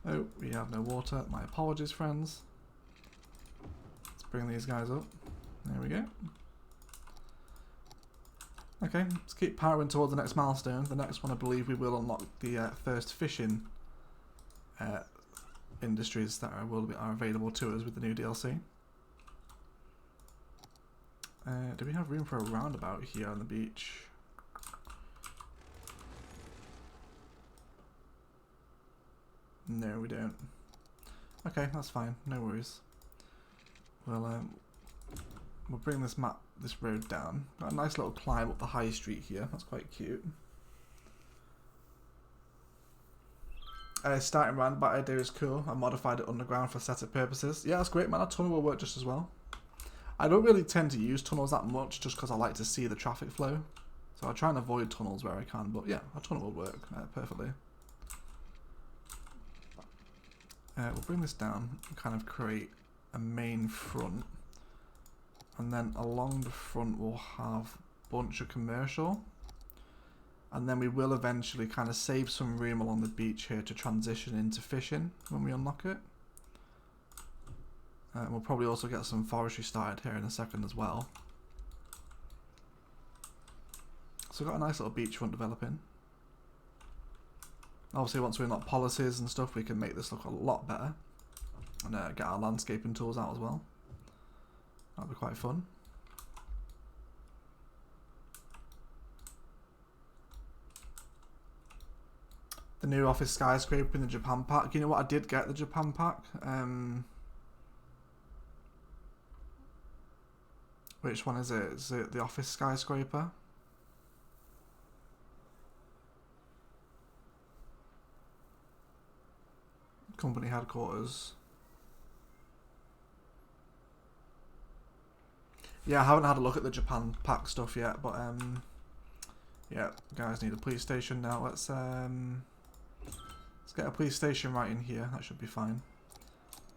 Oh, we have no water. My apologies, friends. Let's bring these guys up. There we go. Okay, let's keep powering towards the next milestone. The next one, I believe, we will unlock the first fishing industries that are available to us with the new DLC. Do we have room for a roundabout here on the beach? No, we don't. Okay, that's fine. No worries. We'll bring this road down. Got a nice little climb up the high street here. That's quite cute. Starting roundabout idea is cool. I modified it underground for aesthetic purposes. Yeah, that's great, man. A tunnel will work just as well. I don't really tend to use tunnels that much just because I like to see the traffic flow. So I try and avoid tunnels where I can, but yeah, a tunnel will work perfectly. We'll bring this down and kind of create a main front. And then along the front we'll have a bunch of commercial. And then we will eventually kind of save some room along the beach here to transition into fishing when we unlock it. We'll probably also get some forestry started here in a second as well. So we've got a nice little beachfront developing. Obviously once we unlock policies and stuff, we can make this look a lot better. And get our landscaping tools out as well. That'll be quite fun. The new office skyscraper in the Japan pack. You know what? I did get the Japan pack. Which one is it? Is it the office skyscraper? Company headquarters. Yeah, I haven't had a look at the Japan pack stuff yet, but yeah, guys need a police station now. Let's get a police station right in here. That should be fine.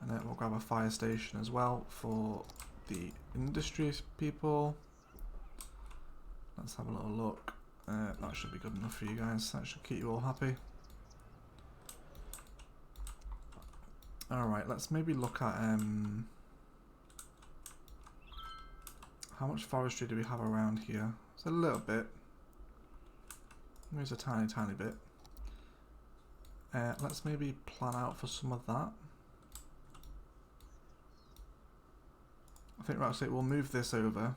And then we'll grab a fire station as well for the industry people. Let's have a little look. That should be good enough for you guys. That should keep you all happy. Alright, let's maybe look at how much forestry do we have around here? It's a little bit. There's a tiny bit. Let's maybe plan out for some of that. I think actually we'll move this over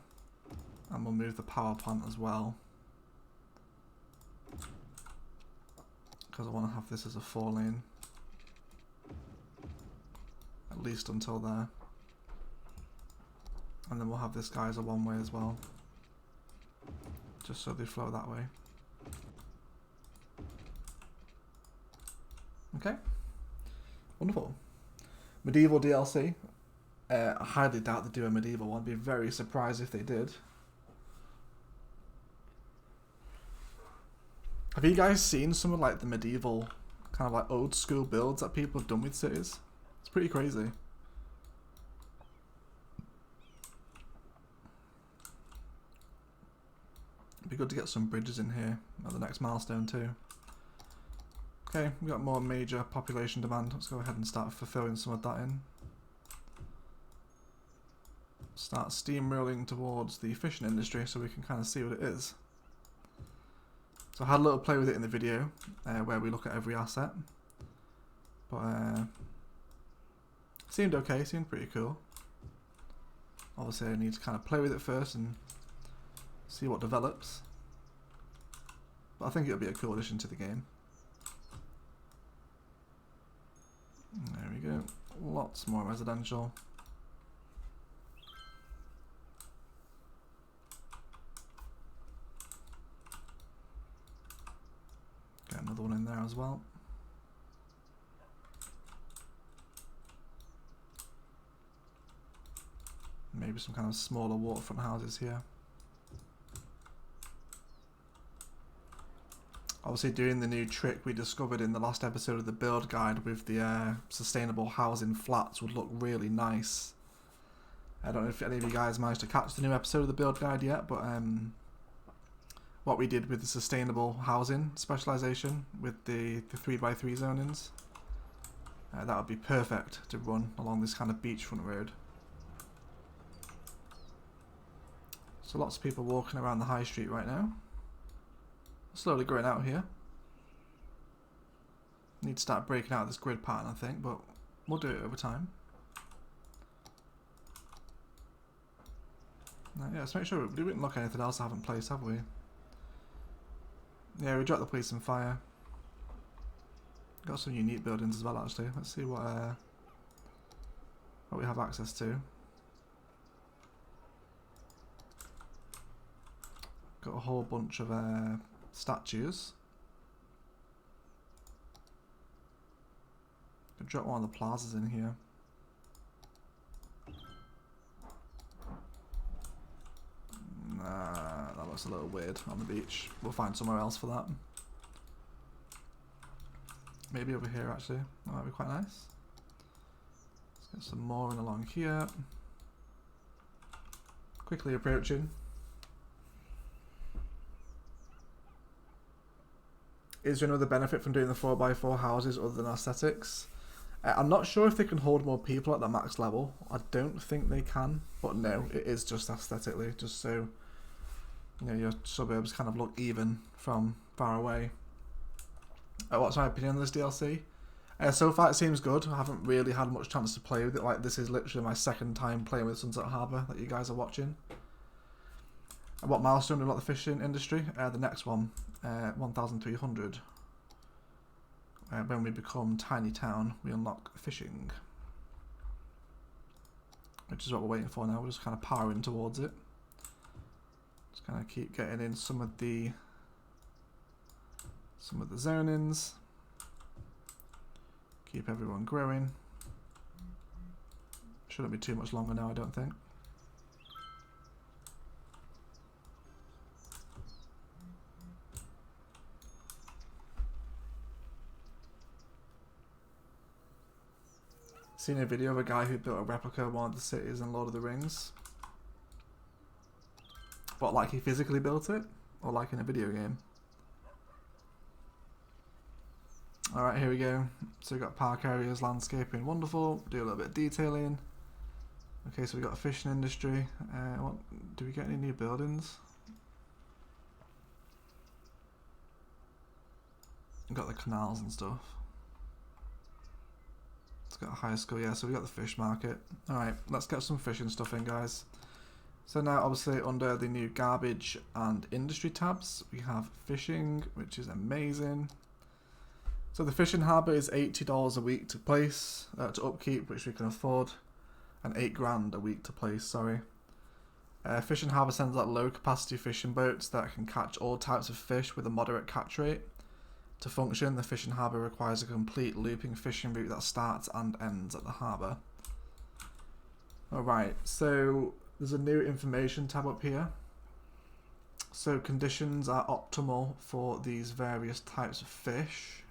and we'll move the power plant as well. Because I want to have this as a 4-lane. At least until there. And then we'll have this guy as a 1-way as well. Just so they flow that way. Okay. Wonderful. Medieval DLC. I highly doubt they do a medieval one. I'd be very surprised if they did. Have you guys seen some of like the medieval kind of like old school builds that people have done with cities? It's pretty crazy. It'd be good to get some bridges in here at the next milestone too. Okay, we've got more major population demand. Let's go ahead and start fulfilling some of that in. Start steamrolling towards the fishing industry so we can kind of see what it is. So I had a little play with it in the video where we look at every asset. But seemed okay, seemed pretty cool. Obviously I need to kind of play with it first and see what develops. But I think it'll be a cool addition to the game. There we go. Lots more residential. Get another one in there as well. Maybe some kind of smaller waterfront houses here. Obviously doing the new trick we discovered in the last episode of the build guide with the sustainable housing flats would look really nice. I don't know if any of you guys managed to catch the new episode of the build guide yet, but what we did with the sustainable housing specialization with the 3x3 zonings, that would be perfect to run along this kind of beachfront road. So lots of people walking around the high street right now. Slowly growing out here. Need to start breaking out of this grid pattern, I think, but we'll do it over time. Yeah, let's make sure we didn't look at anything else I haven't placed, have we? Yeah, we dropped the police and fire. Got some unique buildings as well, actually. Let's see what we have access to. Got a whole bunch of statues. Could drop one of the plazas in here. Nah, that looks a little weird on the beach. We'll find somewhere else for that. Maybe over here actually. That might be quite nice. Let's get some more in along here. Quickly approaching. is there another benefit from doing the 4x4 houses other than aesthetics? I'm not sure if they can hold more people at the max level. I don't think they can, but no, it is just aesthetically, just so your suburbs kind of look even from far away. What's my opinion on this DLC? So far it seems good. I haven't really had much chance to play with it. Like, this is literally my second time playing with Sunset Harbour that you guys are watching. And what milestone do we unlock the fishing industry? The next one, 1,300. When we become Tiny Town, we unlock fishing. Which is what we're waiting for now. We're just kind of powering towards it. Just kind of keep getting in some of the zonings. Keep everyone growing. Shouldn't be too much longer now, I don't think. Seen a video of a guy who built a replica of one of the cities in Lord of the Rings. What, like he physically built it? Or like in a video game? Alright, here we go. So we've got park areas, landscaping, wonderful. Do a little bit of detailing. Okay, so we've got a fishing industry. Do we get any new buildings? We've got the canals and stuff. It's got a high school, yeah, so we got the fish market. Alright, let's get some fishing stuff in, guys. So now, obviously, under the new garbage and industry tabs, we have fishing, which is amazing. So the fishing harbour is $80 a week to place, to upkeep, which we can afford, and $8,000 a week to place, sorry. Fishing harbour sends out low capacity fishing boats that can catch all types of fish with a moderate catch rate. To function, the fishing harbour requires a complete looping fishing route that starts and ends at the harbour. Alright, so there's a new information tab up here. So conditions are optimal for these various types of fish.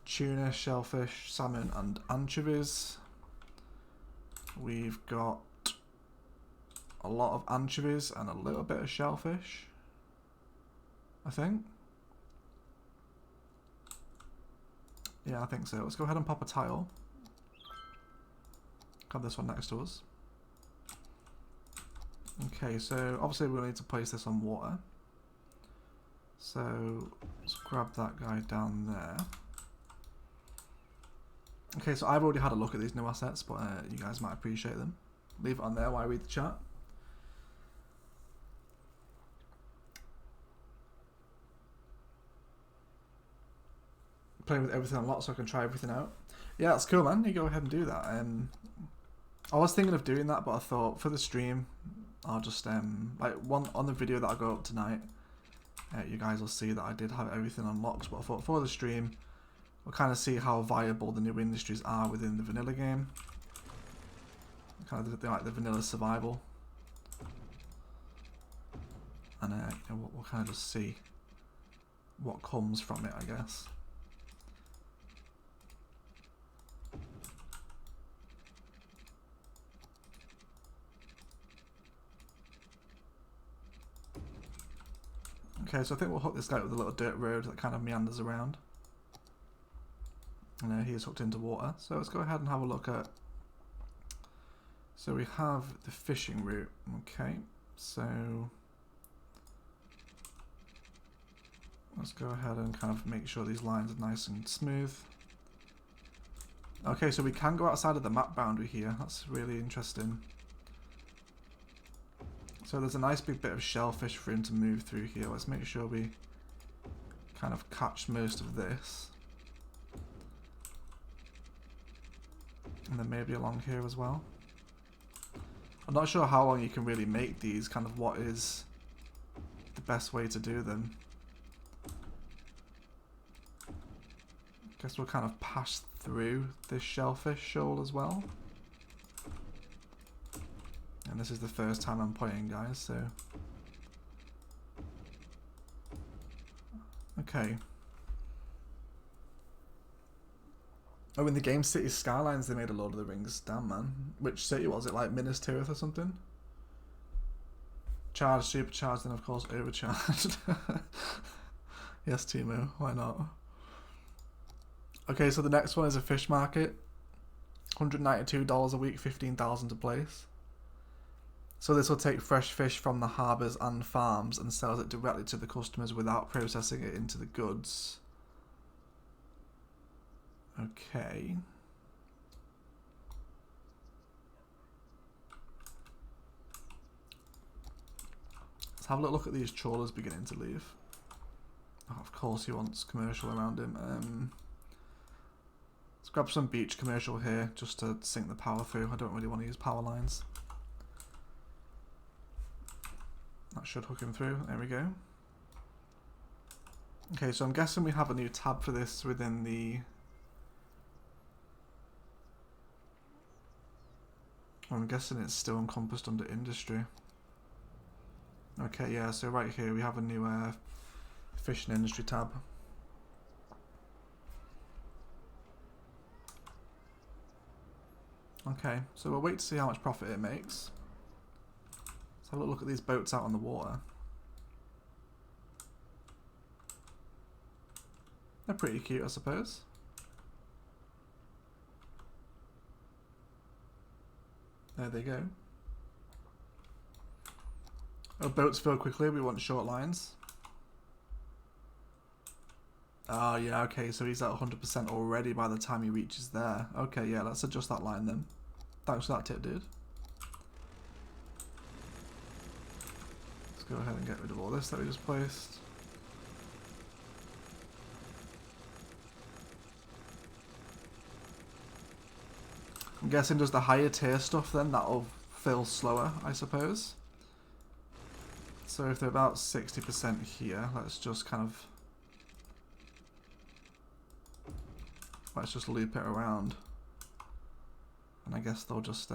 Tuna, shellfish, salmon and anchovies. We've got a lot of anchovies and a little bit of shellfish, I think. Yeah, I think so. Let's go ahead and pop a tile. Got this one next to us. Okay, so obviously we'll need to place this on water. So let's grab that guy down there. Okay, so I've already had a look at these new assets, but you guys might appreciate them. Leave it on there while I read the chat. Playing with everything unlocked so I can try everything out. Yeah, that's cool, man. You go ahead and do that. I was thinking of doing that, but I thought for the stream, I'll just like on the video that I go up tonight, you guys will see that I did have everything unlocked. But I thought for the stream, we'll kind of see how viable the new industries are within the vanilla game. Kind of like the vanilla survival, and we'll kind of just see what comes from it, I guess. Okay, so I think we'll hook this guy with a little dirt road that kind of meanders around. And he is hooked into water. So let's go ahead and have a look at... So we have the fishing route. Okay, so... let's go ahead and kind of make sure these lines are nice and smooth. Okay, so we can go outside of the map boundary here. That's really interesting. So there's a nice big bit of shellfish for him to move through here. Let's make sure we kind of catch most of this. And then maybe along here as well. I'm not sure how long you can really make these, kind of what is the best way to do them. Guess we'll kind of pass through this shellfish shoal as well. And this is the first time I'm playing, guys, so... Okay. Oh, in the game City Skylines they made a Lord of the Rings. Damn, man. Which city was it? Like Minas Tirith or something? Charged, supercharged, and of course overcharged. Yes, Timo, why not? Okay, so the next one is a fish market. $192 a week, 15,000 to place. So this will take fresh fish from the harbours and farms and sells it directly to the customers without processing it into the goods. Okay. Let's have a little look at these trawlers beginning to leave. Oh, of course he wants commercial around him. Let's grab some beach commercial here just to sink the power through. I don't really want to use power lines. That should hook him through. There we go. Okay, so I'm guessing we have a new tab for this within the... I'm guessing it's still encompassed under industry. Okay, yeah, so right here we have a new fishing industry tab. Okay, so we'll wait to see how much profit it makes. Let's have a look at these boats out on the water. They're pretty cute, I suppose. There they go. Oh, boats fill quickly, we want short lines. Oh yeah, okay, so he's at 100% already by the time he reaches there. Okay, yeah, let's adjust that line then. Thanks for that tip, dude. Let's go ahead and get rid of all this that we just placed. I'm guessing does the higher tier stuff then, that'll fill slower, I suppose. So if they're about 60% here, let's just kind of... Let's just loop it around. And I guess they'll just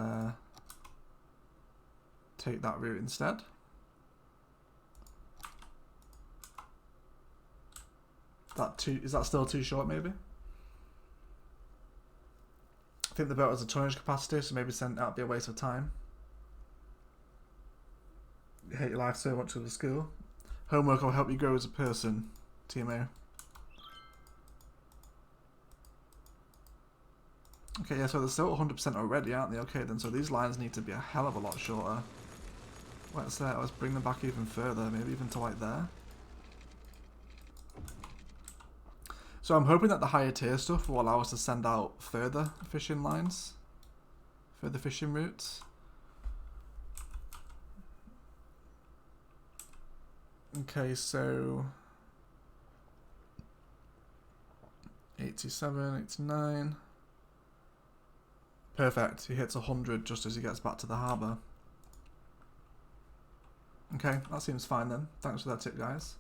take that route instead. Is that still too short maybe? I think the boat has a tonnage capacity, so maybe send that would be a waste of time. You hate your life so much with the school. Homework will help you grow as a person, Timo. Okay, yeah, so they're still 100% already, aren't they? Okay, then, so these lines need to be a hell of a lot shorter. Let's bring them back even further, maybe even to like there. So I'm hoping that the higher tier stuff will allow us to send out further fishing lines, further fishing routes. Okay, so 87, 89. Perfect, he hits 100 just as he gets back to the harbour. Okay, that seems fine then. Thanks for that tip, guys.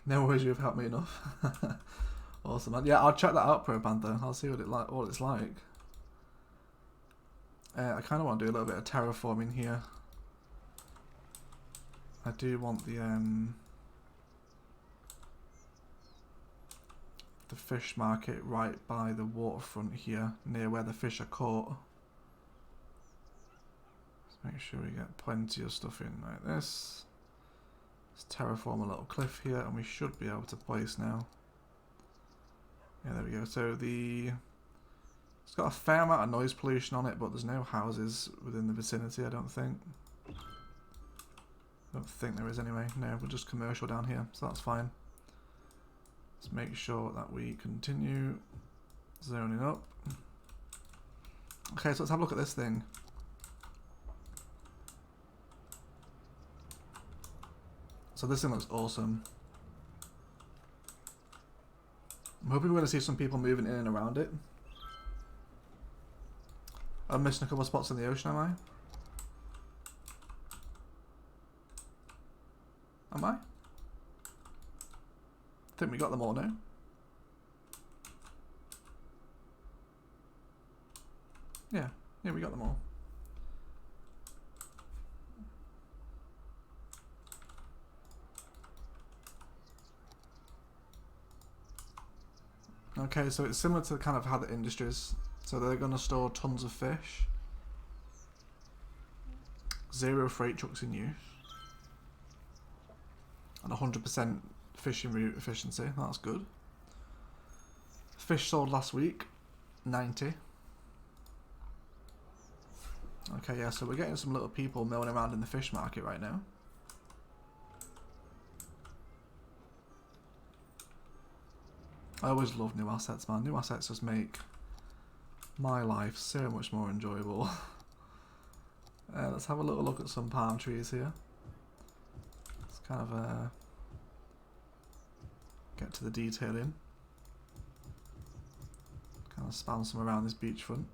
No worries, you've helped me enough. Awesome, man. Yeah, I'll check that out, Pro Panther. I'll see what it's like. I kind of want to do a little bit of terraforming here. I do want the fish market right by the waterfront here, near where the fish are caught. Let's make sure we get plenty of stuff in like this. Let's terraform a little cliff here, and we should be able to place now. Yeah, there we go. So it's got a fair amount of noise pollution on it, but there's no houses within the vicinity, I don't think. I don't think there is anyway. No, we're just commercial down here, so that's fine. Let's make sure that we continue zoning up. Okay, so let's have a look at this thing. So this thing looks awesome. I'm hoping we're going to see some people moving in and around it. I'm missing a couple of spots in the ocean, am I? Am I? I think we got them all now. Yeah, we got them all. Okay, so it's similar to kind of how the industry is. So they're going to store tons of fish. 0 freight trucks in use. And 100% fishing route efficiency. That's good. Fish sold last week, 90. Okay, yeah, so we're getting some little people milling around in the fish market right now. I always love new assets, man. New assets just make my life so much more enjoyable. Let's have a little look at some palm trees here. Let's kind of get to the detailing. Kind of spam some around this beachfront.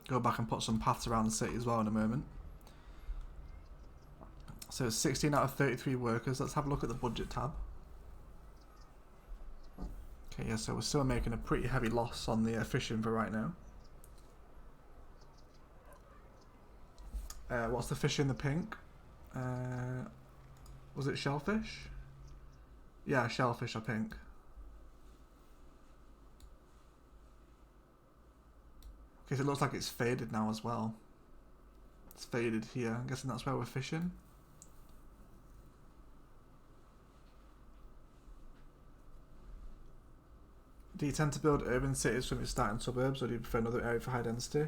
Go back and put some paths around the city as well in a moment. So it's 16 out of 33 workers. Let's have a look at the budget tab. Okay, yeah, so we're still making a pretty heavy loss on the fishing for right now. What's the fish in the pink? Was it shellfish? Yeah, shellfish are pink. Okay, so it looks like it's faded now as well. It's faded here. I'm guessing that's where we're fishing. Do you tend to build urban cities from your starting suburbs, or do you prefer another area for high density?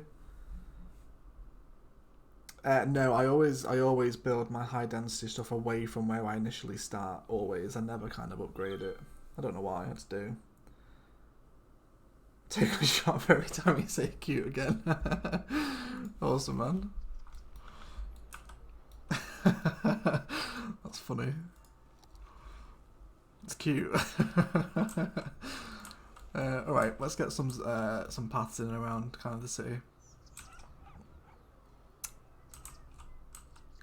No, I always build my high density stuff away from where I initially start. Always, I never kind of upgrade it. I don't know why. I just do. Take a shot for every time you say cute again. Awesome, man. That's funny. It's cute. Alright, let's get some paths in and around kind of the city.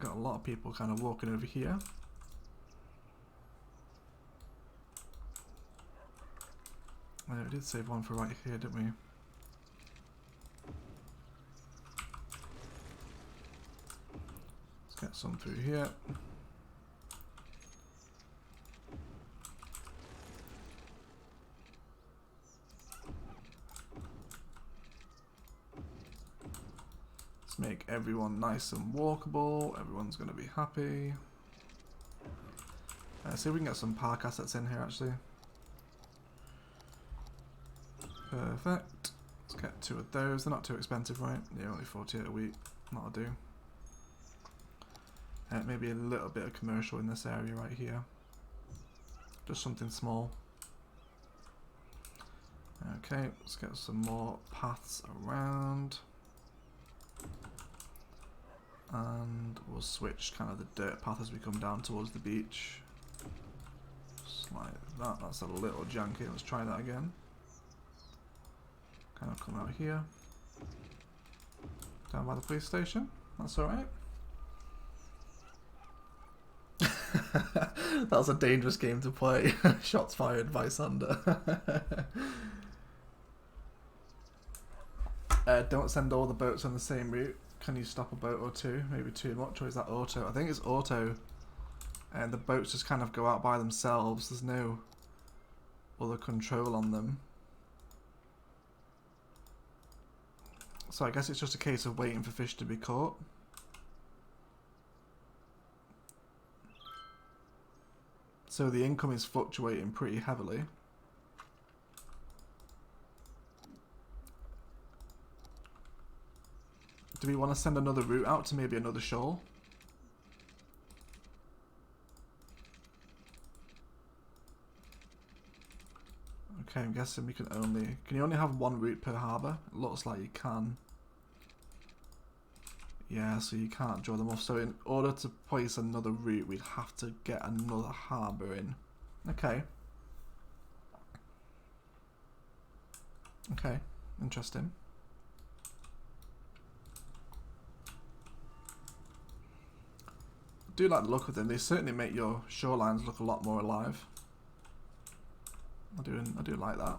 Got a lot of people kind of walking over here. We did save one for right here, didn't we? Let's get some through here. Let's make everyone nice and walkable. Everyone's going to be happy. See if we can get some park assets in here actually. Perfect. Let's get 2 of those. They're not too expensive, right? Yeah, only 48 a week. That'll do. Maybe a little bit of commercial in this area right here. Just something small. Okay, let's get some more paths around. And we'll switch kind of the dirt path as we come down towards the beach. Just like that. That's a little janky. Let's try that again. Kind of come out here. Down by the police station. That's alright. That was a dangerous game to play. Shots fired by Sander. Don't send all the boats on the same route. Can you stop a boat or two? Maybe too much, or is that auto? I think it's auto. And the boats just kind of go out by themselves. There's no other control on them. So I guess it's just a case of waiting for fish to be caught. So the income is fluctuating pretty heavily. Do we want to send another route out to maybe another shoal? Okay, I'm guessing we can you only have 1 route per harbour? It looks like you can. Yeah, so you can't draw them off. So in order to place another route, we'd have to get another harbour in. Okay. Okay, interesting. I do like the look of them. They certainly make your shorelines look a lot more alive. I do like that.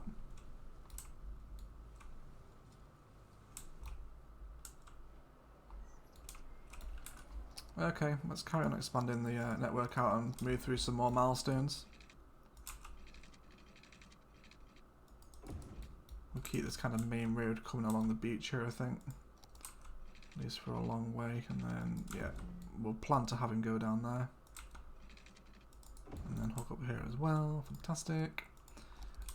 Okay, let's carry on expanding the network out and move through some more milestones. We'll keep this kind of main road coming along the beach here, I think. At least for a long way, and then, yeah, we'll plan to have him go down there. sidewalk up here as well. Fantastic.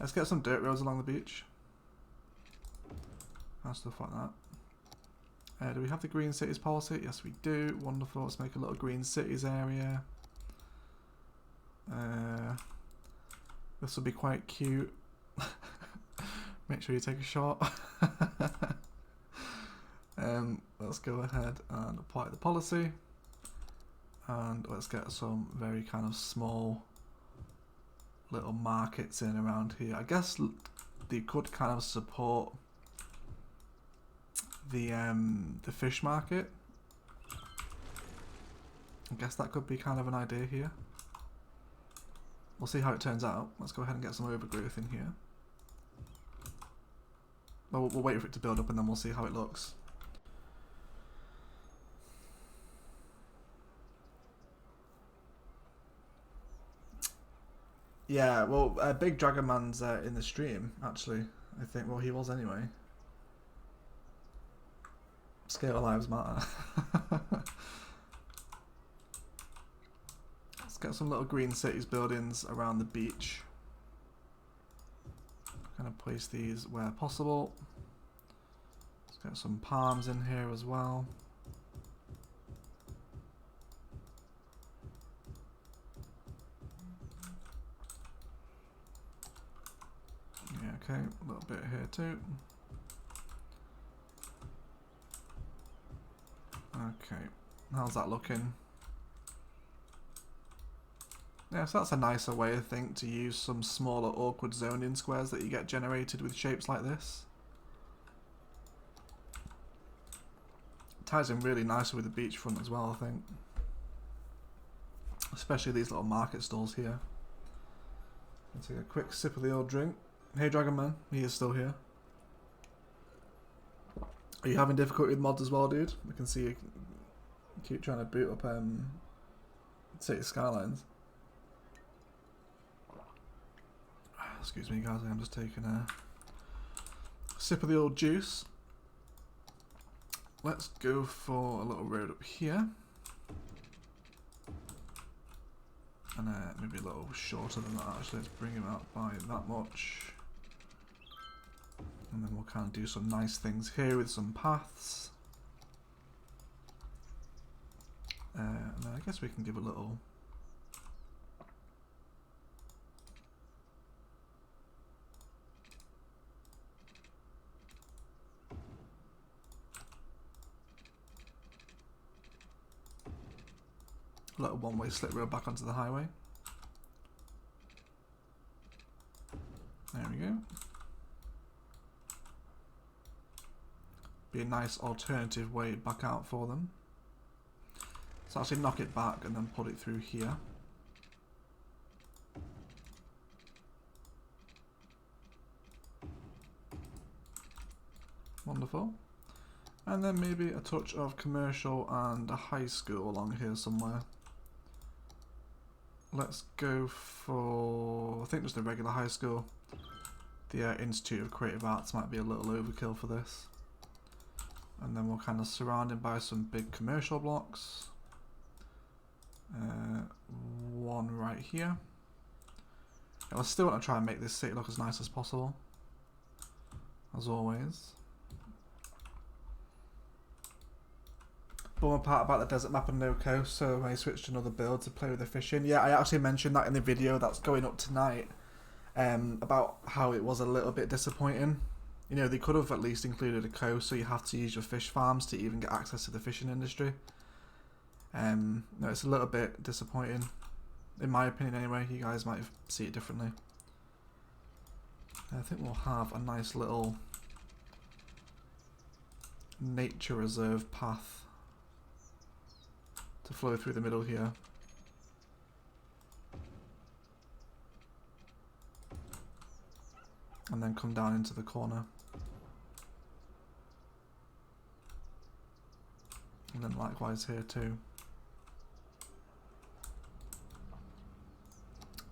Let's get some dirt roads along the beach. And stuff like that. Do we have the Green Cities policy? Yes, we do. Wonderful. Let's make a little Green Cities area. This will be quite cute. Make sure you take a shot. Let's go ahead and apply the policy. And let's get some very kind of small little markets in around here. I guess they could kind of support the fish market. I guess that could be kind of an idea here. We'll see how it turns out. Let's go ahead and get some overgrowth in here. Well, we'll wait for it to build up and then we'll see how it looks. Yeah, well, Big Dragon Man's in the stream, actually. I think, well, he was anyway. Scale lives matter. Let's get some little Green Cities buildings around the beach. Kind of place these where possible. Let's get some palms in here as well. Yeah, okay, a little bit here too. Okay, how's that looking? Yeah, so that's a nicer way, I think, to use some smaller awkward zoning squares that you get generated with shapes like this. It ties in really nicely with the beachfront as well, I think. Especially these little market stalls here. Let's take a quick sip of the old drink. Hey Dragon Man, he is still here. Are you having difficulty with mods as well, dude? I can see you keep trying to boot up City Skylines. Excuse me guys, I'm just taking a sip of the old juice. Let's go for a little road up here. And maybe a little shorter than that actually. Let's bring him out by that much. And then we'll kind of do some nice things here with some paths. And then I guess we can give a little one-way slip road back onto the highway. There we go. Be a nice alternative way back out for them. So actually knock it back and then put it through here. Wonderful. And then maybe a touch of commercial and a high school along here somewhere. Let's go for, I think just a regular high school. The Institute of Creative Arts might be a little overkill for this. And then we're kind of surrounded by some big commercial blocks. One right here. And I still want to try and make this city look as nice as possible. As always. Bummer part about the desert map and no coast, so I switched to another build to play with the fishing. Yeah, I actually mentioned that in the video that's going up tonight. About how it was a little bit disappointing. You know, they could have at least included a coast, so you have to use your fish farms to even get access to the fishing industry. No, it's a little bit disappointing, in my opinion anyway. You guys might see it differently. I think we'll have a nice little nature reserve path to flow through the middle here. And then come down into the corner. And then likewise here too.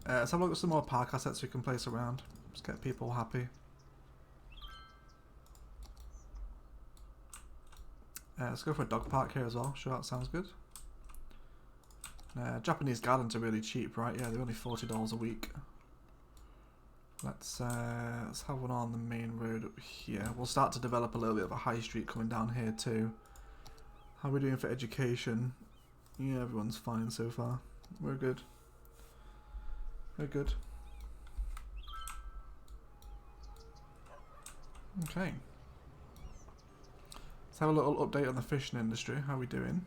Let's have a look at some more park assets we can place around. Just get people happy. Let's go for a dog park here as well. Sure, that sounds good. Japanese gardens are really cheap, right? Yeah, they're only $40 a week. Let's have one on the main road up here. We'll start to develop a little bit of a high street coming down here too. How are we doing for education? Yeah, everyone's fine so far. We're good. We're good. Okay. Let's have a little update on the fishing industry. How are we doing?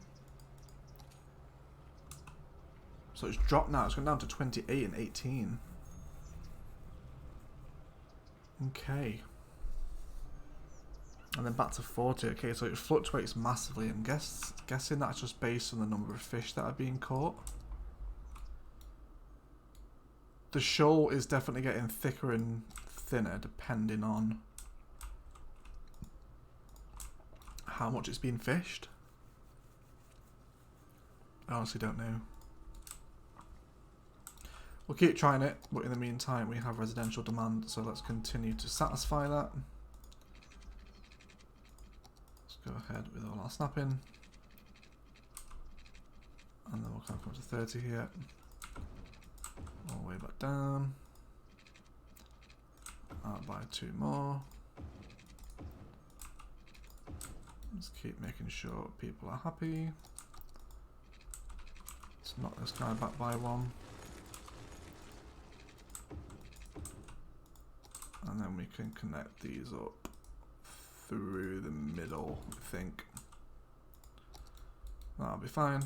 So it's dropped now. It's gone down to 28 and 18. Okay. And then back to 40. Okay, so it fluctuates massively. I'm guessing that's just based on the number of fish that are being caught. The shoal is definitely getting thicker and thinner depending on how much it's been fished. I honestly don't know. We'll keep trying it, but in the meantime we have residential demand, so let's continue to satisfy that. Let's go ahead with all our snapping. And then we'll come up to 30 here. All the way back down. I'll buy 2 more. Let's keep making sure people are happy. Let's knock this guy back by 1. And then we can connect these up through the middle, I think. That'll be fine.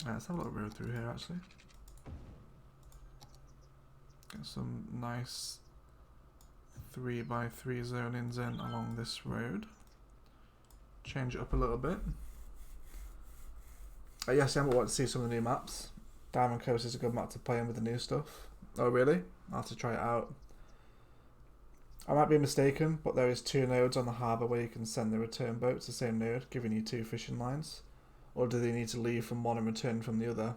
Let's have a little road through here actually. Get some nice 3x3 zonings in along this road. Change it up a little bit. Yes, I want to see some of the new maps. Diamond Coast is a good map to play in with the new stuff. Oh really? I'll have to try it out. I might be mistaken, but there is 2 nodes on the harbour where you can send the return boat to the same node, giving you 2 fishing lines. Or do they need to leave from one and return from the other?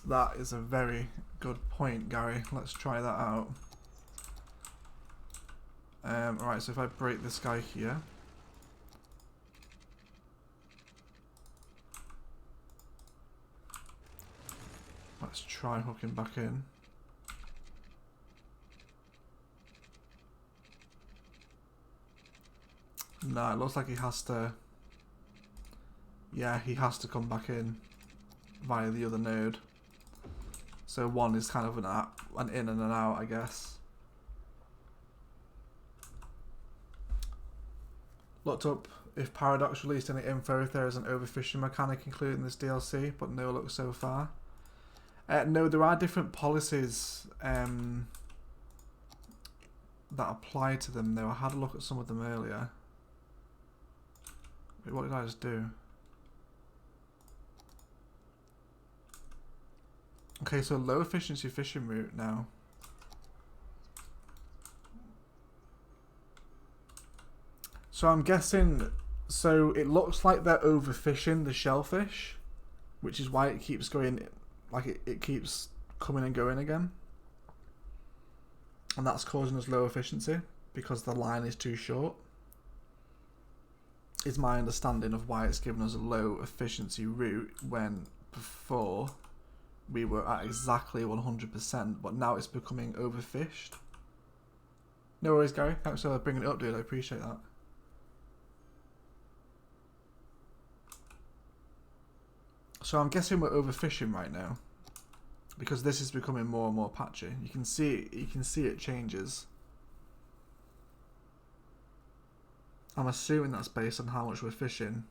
That is a very good point, Gary. Let's try that out. Alright, so if I break this guy here. Let's try hooking back in. No, it looks like he has to... Yeah, he has to come back in via the other node. So one is kind of an in and an out, I guess. Looked up if Paradox released any info if there is an overfishing mechanic included in this DLC, but no look so far. No, there are different policies that apply to them though. I had a look at some of them earlier. Wait, what did I just do? Okay, so low efficiency fishing route now. So I'm guessing, so it looks like they're overfishing the shellfish, which is why it keeps going, like it keeps coming and going again. And that's causing us low efficiency because the line is too short. Is my understanding of why it's given us a low efficiency route when before we were at exactly 100%, but now it's becoming overfished. No worries, Gary. Thanks for bringing it up, dude. I appreciate that. So I'm guessing we're overfishing right now because this is becoming more and more patchy. You can see it changes. I'm assuming that's based on how much we're fishing.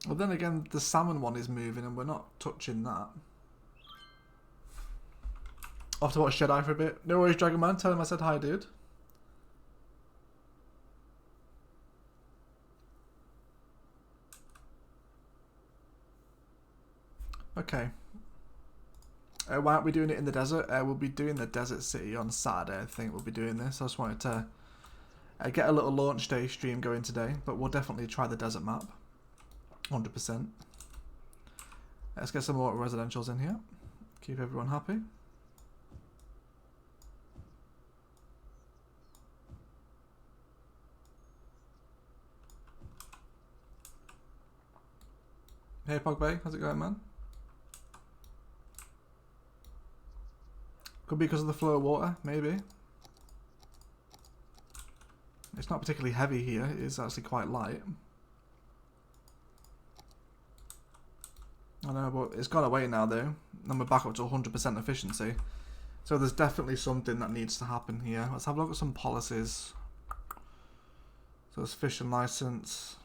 Well, then again, the salmon one is moving and we're not touching that. I'll have to watch Jedi for a bit. No worries, Dragon Man. Tell him I said hi, dude. Okay. Why aren't we doing it in the desert? We'll be doing the desert city on Saturday, I think we'll be doing this. I just wanted to Get a little launch day stream going today, but we'll definitely try the desert map. 100%. Let's get some more residentials in here. Keep everyone happy. Hey Pogba, how's it going, man? Could be because of the flow of water, maybe. It's not particularly heavy here, it's actually quite light. I know, but it's gone away now though. And we're back up to 100% efficiency. So there's definitely something that needs to happen here. Let's have a look at some policies. So it's fishing license.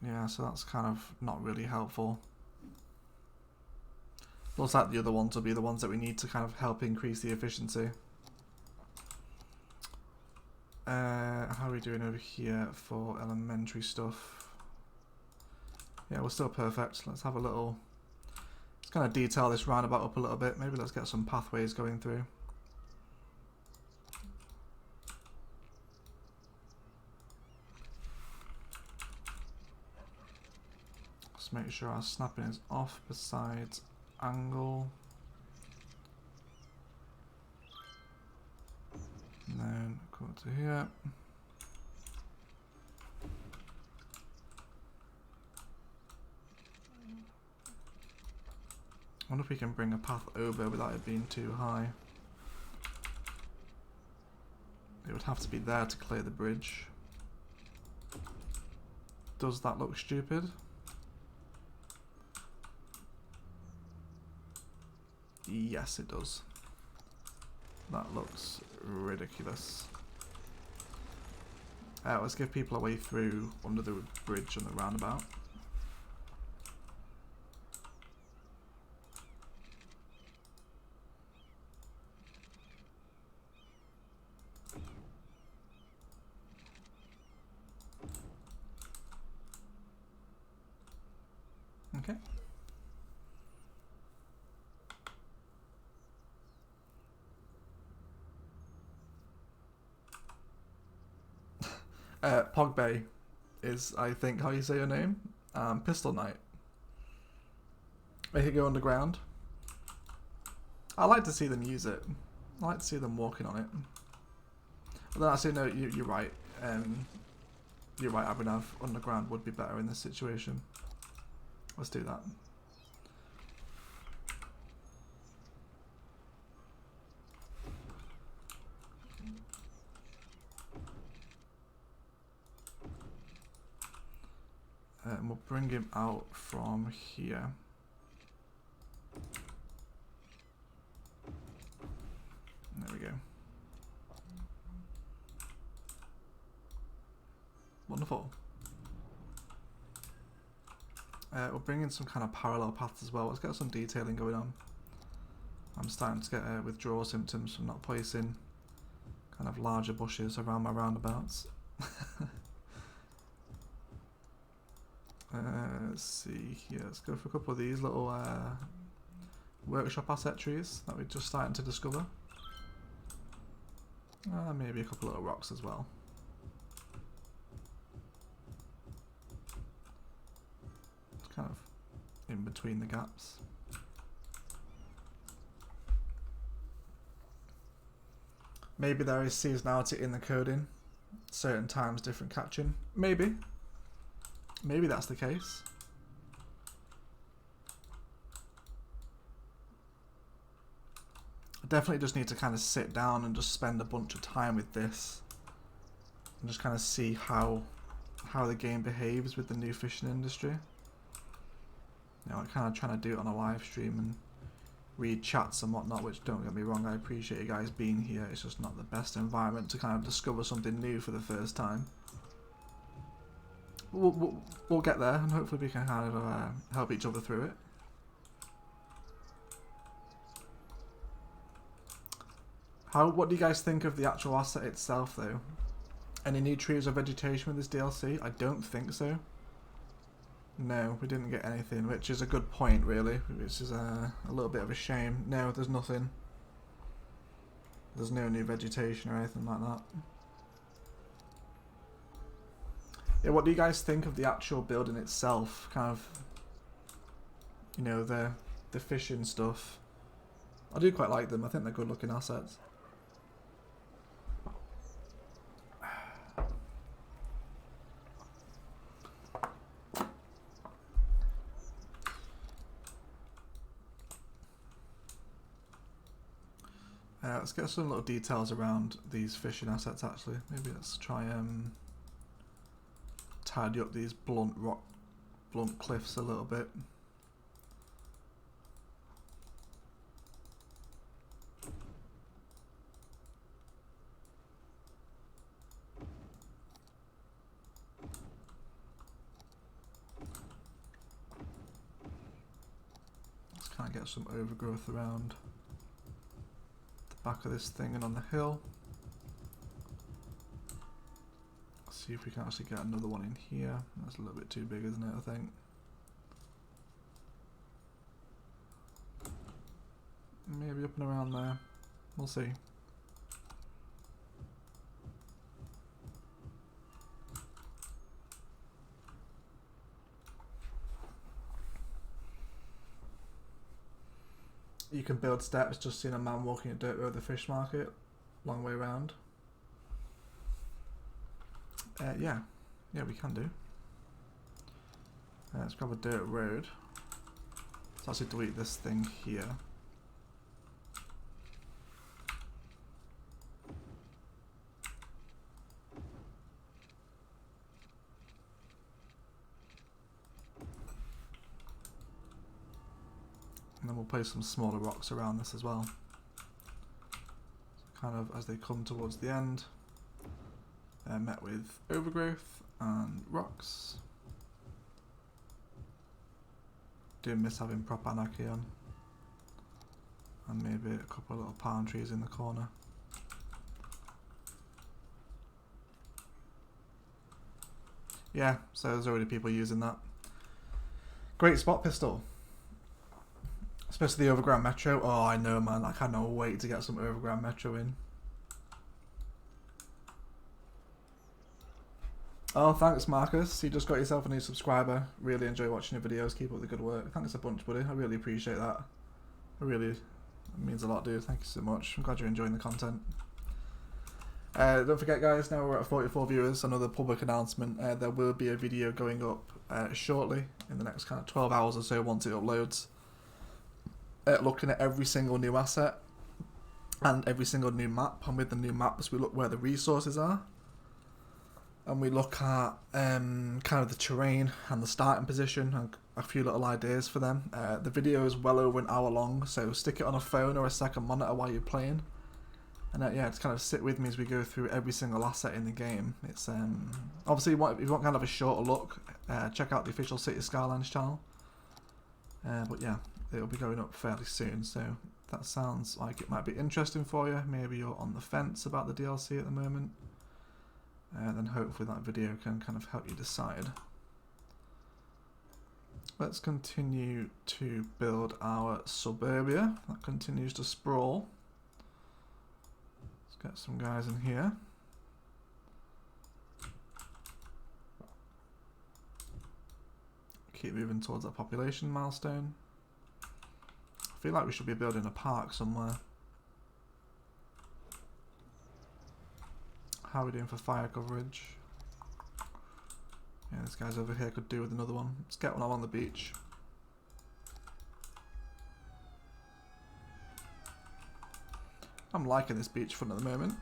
Yeah, so that's kind of not really helpful. Looks like the other ones will be the ones that we need to kind of help increase the efficiency. How are we doing over here for elementary stuff? Yeah, we're still perfect. Let's have a little... Let's kind of detail this roundabout up a little bit. Maybe let's get some pathways going through. Let's make sure our snapping is off besides angle. And then go to here. I wonder if we can bring a path over without it being too high. It would have to be there to clear the bridge. Does that look stupid? Yes, it does. That looks ridiculous. Let's give people a way through under the bridge and the roundabout. Okay. Pogba is, I think, how you say your name. Pistol Knight. Make it go underground. I like to see them use it. I like to see them walking on it. But then actually, no, you're right. You're right, Abhinav. Underground would be better in this situation. Let's do that. And we'll bring him out from here. There we go. Wonderful. We'll bring in some kind of parallel paths as well. Let's get some detailing going on. I'm starting to get withdrawal symptoms from not placing kind of larger bushes around my roundabouts. Let's see here. Let's go for a couple of these little workshop asset trees that we're just starting to discover. Maybe a couple of little rocks as well. It's kind of in between the gaps. Maybe there is seasonality in the coding. Certain times different catching. Maybe. Maybe that's the case. I definitely just need to kind of sit down and just spend a bunch of time with this and just kind of see how the game behaves with the new fishing industry. You know, I'm kind of trying to do it on a live stream and read chats and whatnot, which, don't get me wrong, I appreciate you guys being here. It's just not the best environment to kind of discover something new for the first time. We'll get there, and hopefully we can kind of help each other through it. What do you guys think of the actual asset itself, though? Any new trees or vegetation with this DLC? I don't think so. No, we didn't get anything, which is a good point, really. Which is a little bit of a shame. No, there's nothing. There's no new vegetation or anything like that. Yeah, what do you guys think of the actual building itself? Kind of, you know, the fishing stuff. I do quite like them. I think they're good looking assets. Let's get some little details around these fishing assets actually. Maybe let's try tidy up these blunt cliffs a little bit. Let's kind of get some overgrowth around back of this thing and on the hill. See if we can actually get another one in here. That's a little bit too big, isn't it, I think? Maybe up and around there. We'll see. You can build steps just seeing a man walking a dirt road at the fish market. Long way around. Yeah, we can do. Let's grab a dirt road. Let's actually delete this thing here. And then we'll place some smaller rocks around this as well. So kind of as they come towards the end, they're met with overgrowth and rocks. Do miss having prop anarchy on. And maybe a couple of little palm trees in the corner. Yeah, so there's already people using that. Great spot pistol. Especially the overground metro. Oh, I know, man. I cannot wait to get some overground metro in. Oh, thanks, Marcus. You just got yourself a new subscriber. Really enjoy watching your videos. Keep up the good work. Thanks a bunch, buddy. I really appreciate that. It means a lot, dude. Thank you so much. I'm glad you're enjoying the content. Don't forget, guys, now we're at 44 viewers. Another public announcement. There will be a video going up shortly in the next kind of 12 hours or so once it uploads. Looking at every single new asset and every single new map. And with the new maps, we look where the resources are. And we look at kind of the terrain and the starting position and a few little ideas for them. The video is well over an hour long, so stick it on a phone or a second monitor while you're playing. And yeah, just kind of sit with me as we go through every single asset in the game. It's obviously, if you want kind of a shorter look, check out the official City Skylines channel. But yeah, it'll be going up fairly soon, so that sounds like it might be interesting for you. Maybe you're on the fence about the DLC at the moment. Then hopefully that video can kind of help you decide. Let's continue to build our suburbia. That continues to sprawl. Let's get some guys in here. Keep moving towards that population milestone. I feel like we should be building a park somewhere. How are we doing for fire coverage? Yeah, this guy's over here could do with another one. Let's get one along the beach. I'm liking this beachfront at the moment.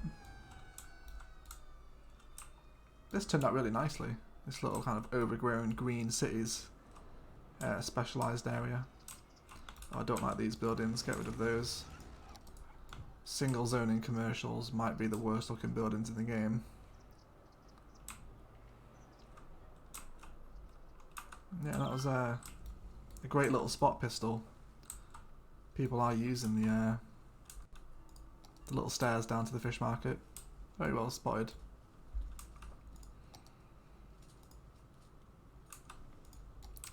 This turned out really nicely. This little kind of overgrown green cities specialised area. Oh, I don't like these buildings, get rid of those. Single zoning commercials might be the worst looking buildings in the game. Yeah, that was a great little spot pistol. People are using the little stairs down to the fish market. Very well spotted.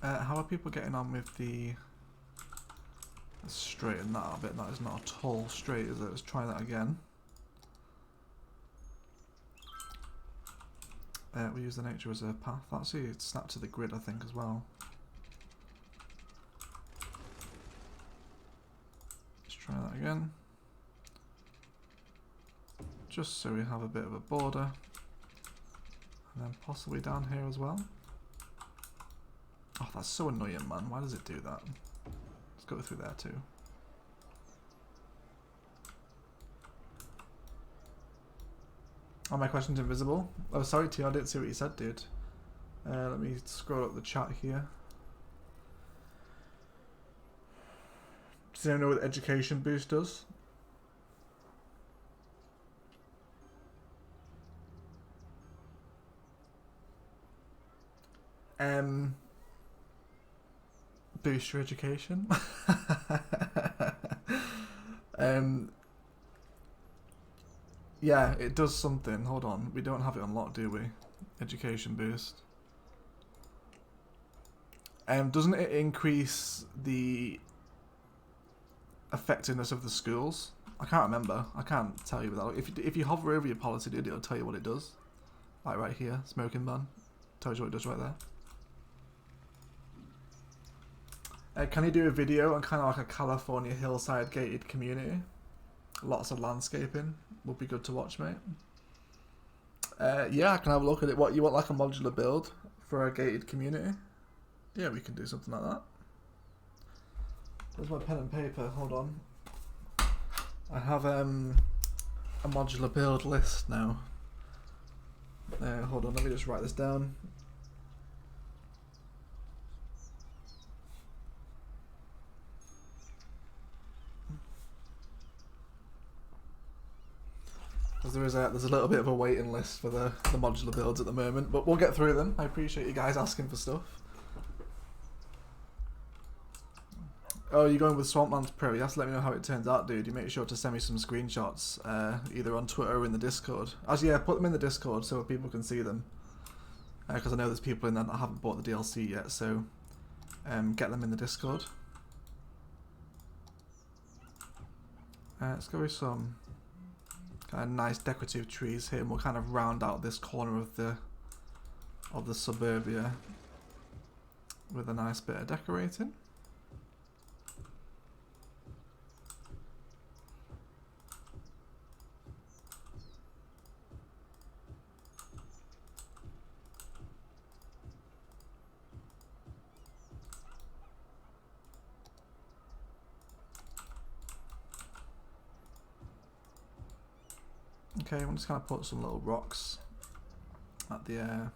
How are people getting on with the... Let's straighten that a bit. That is not at all straight, is it? Let's try that again. We use the nature reserve path. Actually, it's snapped to the grid, I think, as well. Let's try that again. Just so we have a bit of a border. And then possibly down here as well. Oh, that's so annoying, man. Why does it do that? Let's go through there too. Oh, my question's invisible. Oh, sorry, T. I didn't see what you said, dude. Let me scroll up the chat here. Does anyone know what the education boost does? Boost your education. Yeah, it does something. Hold on, we don't have it unlocked, do we? Education boost. Doesn't it increase the effectiveness of the schools? I can't remember. I can't tell you without. If you hover over your policy, dude, it'll tell you what it does. Like right here, smoking ban. Tells you what it does right there. Can you do a video on kind of like a California hillside gated community? Lots of landscaping. Would be good to watch, mate. Yeah, I can have a look at it. What, you want like a modular build for a gated community? Yeah, we can do something like that. Where's my pen and paper? Hold on. I have a modular build list now. Hold on, let me just write this down. There's a little bit of a waiting list for the modular builds at the moment, but we'll get through them. I appreciate you guys asking for stuff. Oh, you're going with Swamplands Pro? You have to let me know how it turns out, dude. You make sure to send me some screenshots, either on Twitter or in the Discord. Actually, yeah, put them in the Discord so people can see them. Because I know there's people in there that haven't bought the DLC yet, so get them in the Discord. Let's go with some kind of nice decorative trees here, and we'll kind of round out this corner of the suburbia with a nice bit of decorating. Okay, I'm just going to put some little rocks at the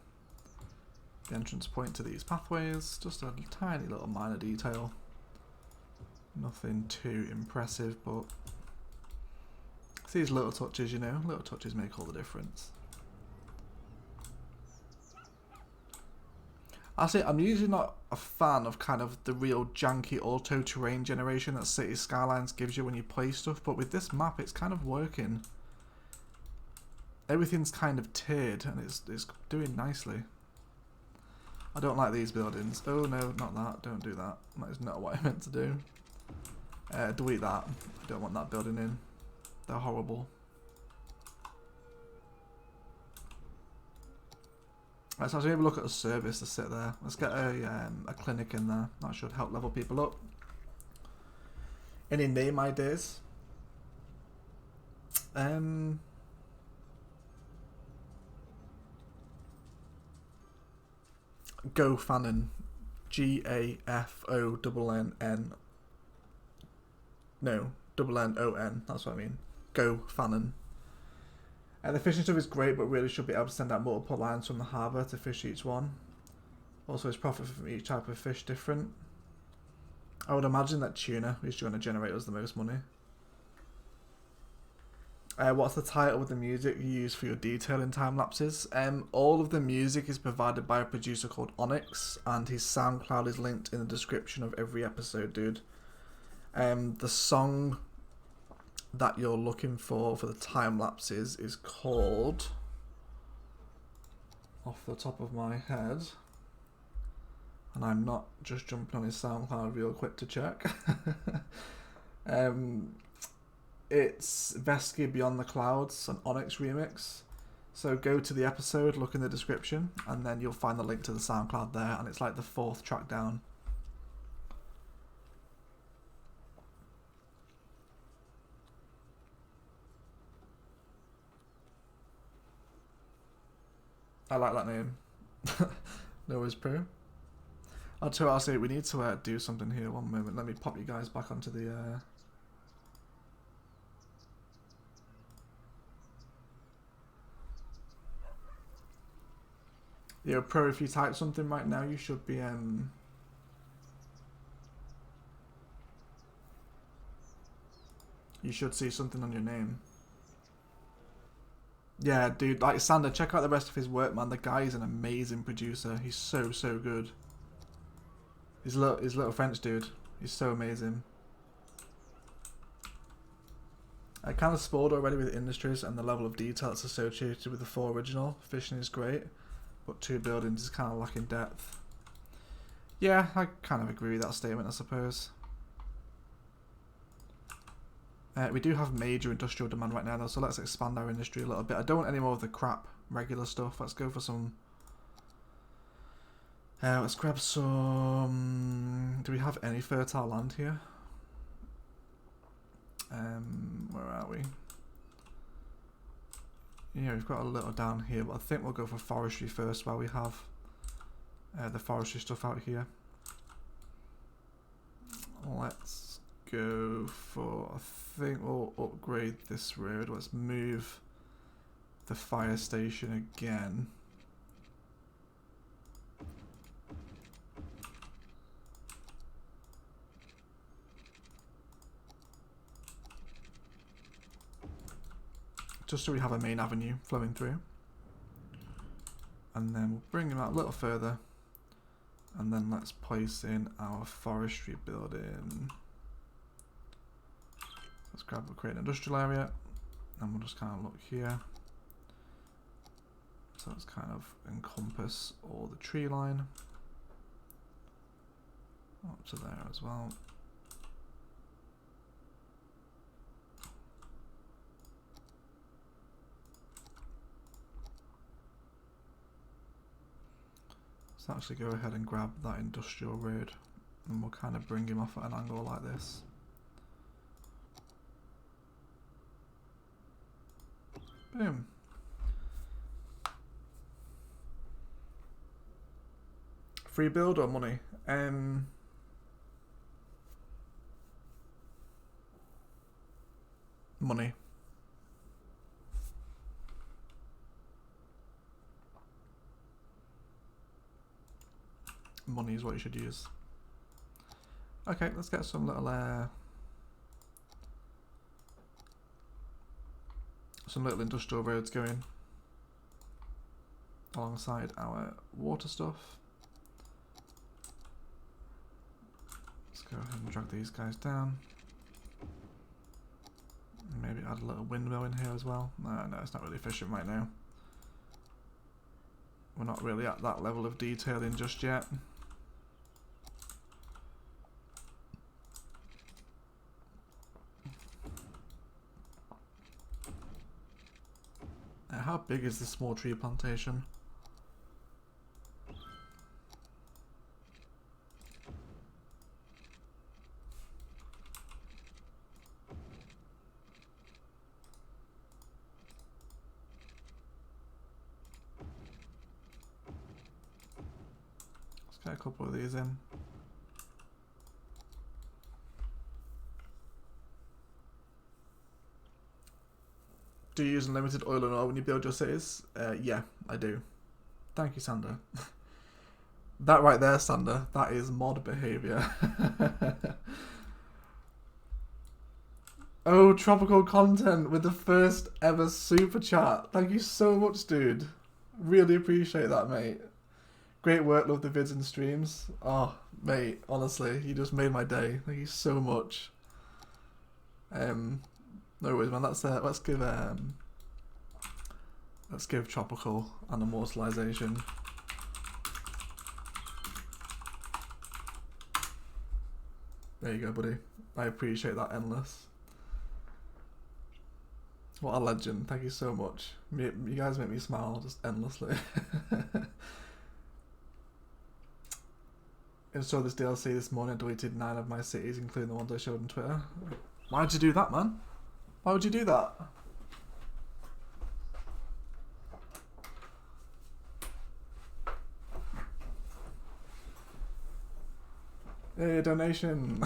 entrance point to these pathways. Just a tiny little minor detail. Nothing too impressive, but it's these little touches, you know, little touches make all the difference. Actually, I'm usually not a fan of kind of the real janky auto terrain generation that Cities Skylines gives you when you play stuff, but with this map it's kind of working. Everything's kind of tiered and it's doing nicely. I don't like these buildings. Oh no, not that. Don't do that. That is not what I meant to do. Delete that. I don't want that building in. They're horrible. Let's actually have a look at a service to sit there. Let's get a clinic in there. That should help level people up. Any name ideas? GoFannon. GAFONNN. No, NNON. That's what I mean. GoFannon. The fishing stuff is great, but really should be able to send out multiple lines from the harbour to fish each one. Also, is profit from each type of fish different? I would imagine that tuna is going to generate us the most money. What's the title of the music you use for your detailing time lapses? All of the music is provided by a producer called Onyx, and his SoundCloud is linked in the description of every episode, dude. The song that you're looking for the time lapses is called, off the top of my head, And I'm not just jumping on his SoundCloud real quick to check. It's Vesky Beyond the Clouds, an Onyx remix. So go to the episode, look in the description, and then you'll find the link to the SoundCloud there, and it's like the 4th track down. I like that name. No worries, Pro. I'll tell you what, I'll say, we need to do something here. One moment, let me pop you guys back onto the... Yo, Pro, if you type something right now, you should be... You should see something on your name. Yeah, dude, like Sander, check out the rest of his work, man. The guy is an amazing producer. He's so, so good. His little French dude. He's so amazing. I kind of spoiled already with Industries and the level of detail that's associated with the 4 original. Fishing is great, but 2 buildings is kind of lacking depth. Yeah, I kind of agree with that statement, I suppose. We do have major industrial demand right now though, so let's expand our industry a little bit. I don't want any more of the crap regular stuff. Let's go for some... let's grab some... Do we have any fertile land here? Where are we? Yeah, we've got a little down here, but I think we'll go for forestry first while we have the forestry stuff out here. Let's go for... I think we'll upgrade this road. Let's move the fire station again. Just so we have a main avenue flowing through. And then we'll bring him out a little further. And then let's place in our forestry building. Let's grab, we'll create an industrial area. And we'll just kind of look here. So let's kind of encompass all the tree line. Up to there as well. Let's actually go ahead and grab that industrial road and we'll kind of bring him off at an angle like this. Boom. Free build or money? Money. Money is what you should use. Okay, let's get some little industrial roads going alongside our water stuff. Let's go ahead and drag these guys down. Maybe add a little windmill in here as well. No, it's not really efficient right now. We're not really at that level of detailing just yet. How big is this small tree plantation? Let's get a couple of these in. Do you use unlimited oil and oil when you build your cities? Yeah, I do. Thank you, Sander. That right there, Sander, that is mod behavior. Oh, tropical content with the first ever super chat. Thank you so much, dude. Really appreciate that, mate. Great work, love the vids and streams. Oh, mate, honestly, you just made my day. Thank you so much. No worries, man. Let's give tropical an immortalization. There you go, buddy. I appreciate that endless. What a legend. Thank you so much. You guys make me smile just endlessly. Installed this DLC this morning, deleted 9 of my cities, including the ones I showed on Twitter. Why'd you do that, man? Why would you do that? Hey, donation!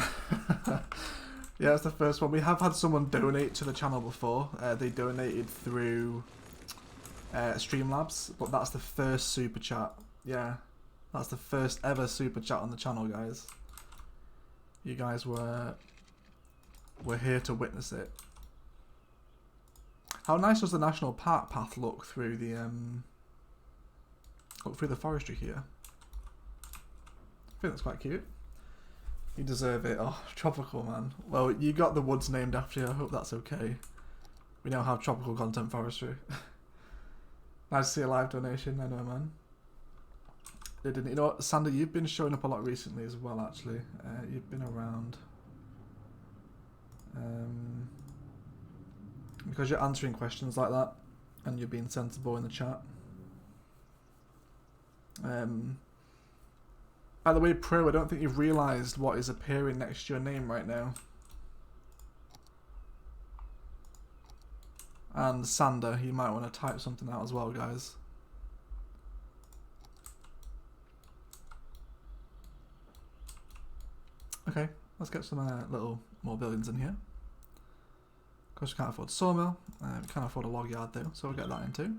Yeah, it's the first one. We have had someone donate to the channel before. They donated through Streamlabs, but that's the first super chat. Yeah, that's the first ever super chat on the channel, guys. You guys were here to witness it. How nice does the national park path look through the forestry here? I think that's quite cute. You deserve it. Oh, tropical, man. Well, you got the woods named after you. I hope that's okay. We now have tropical content forestry. Nice to see a live donation. I know, man. They didn't. You know what, Sander, you've been showing up a lot recently as well, actually. You've been around. Because you're answering questions like that, and you're being sensible in the chat. By the way, Pro, I don't think you've realised what is appearing next to your name right now. And Sander, you might want to type something out as well, guys. Okay, let's get some little more buildings in here. Of course, we can't afford sawmill. We can't afford a log yard though, so we'll get that in too.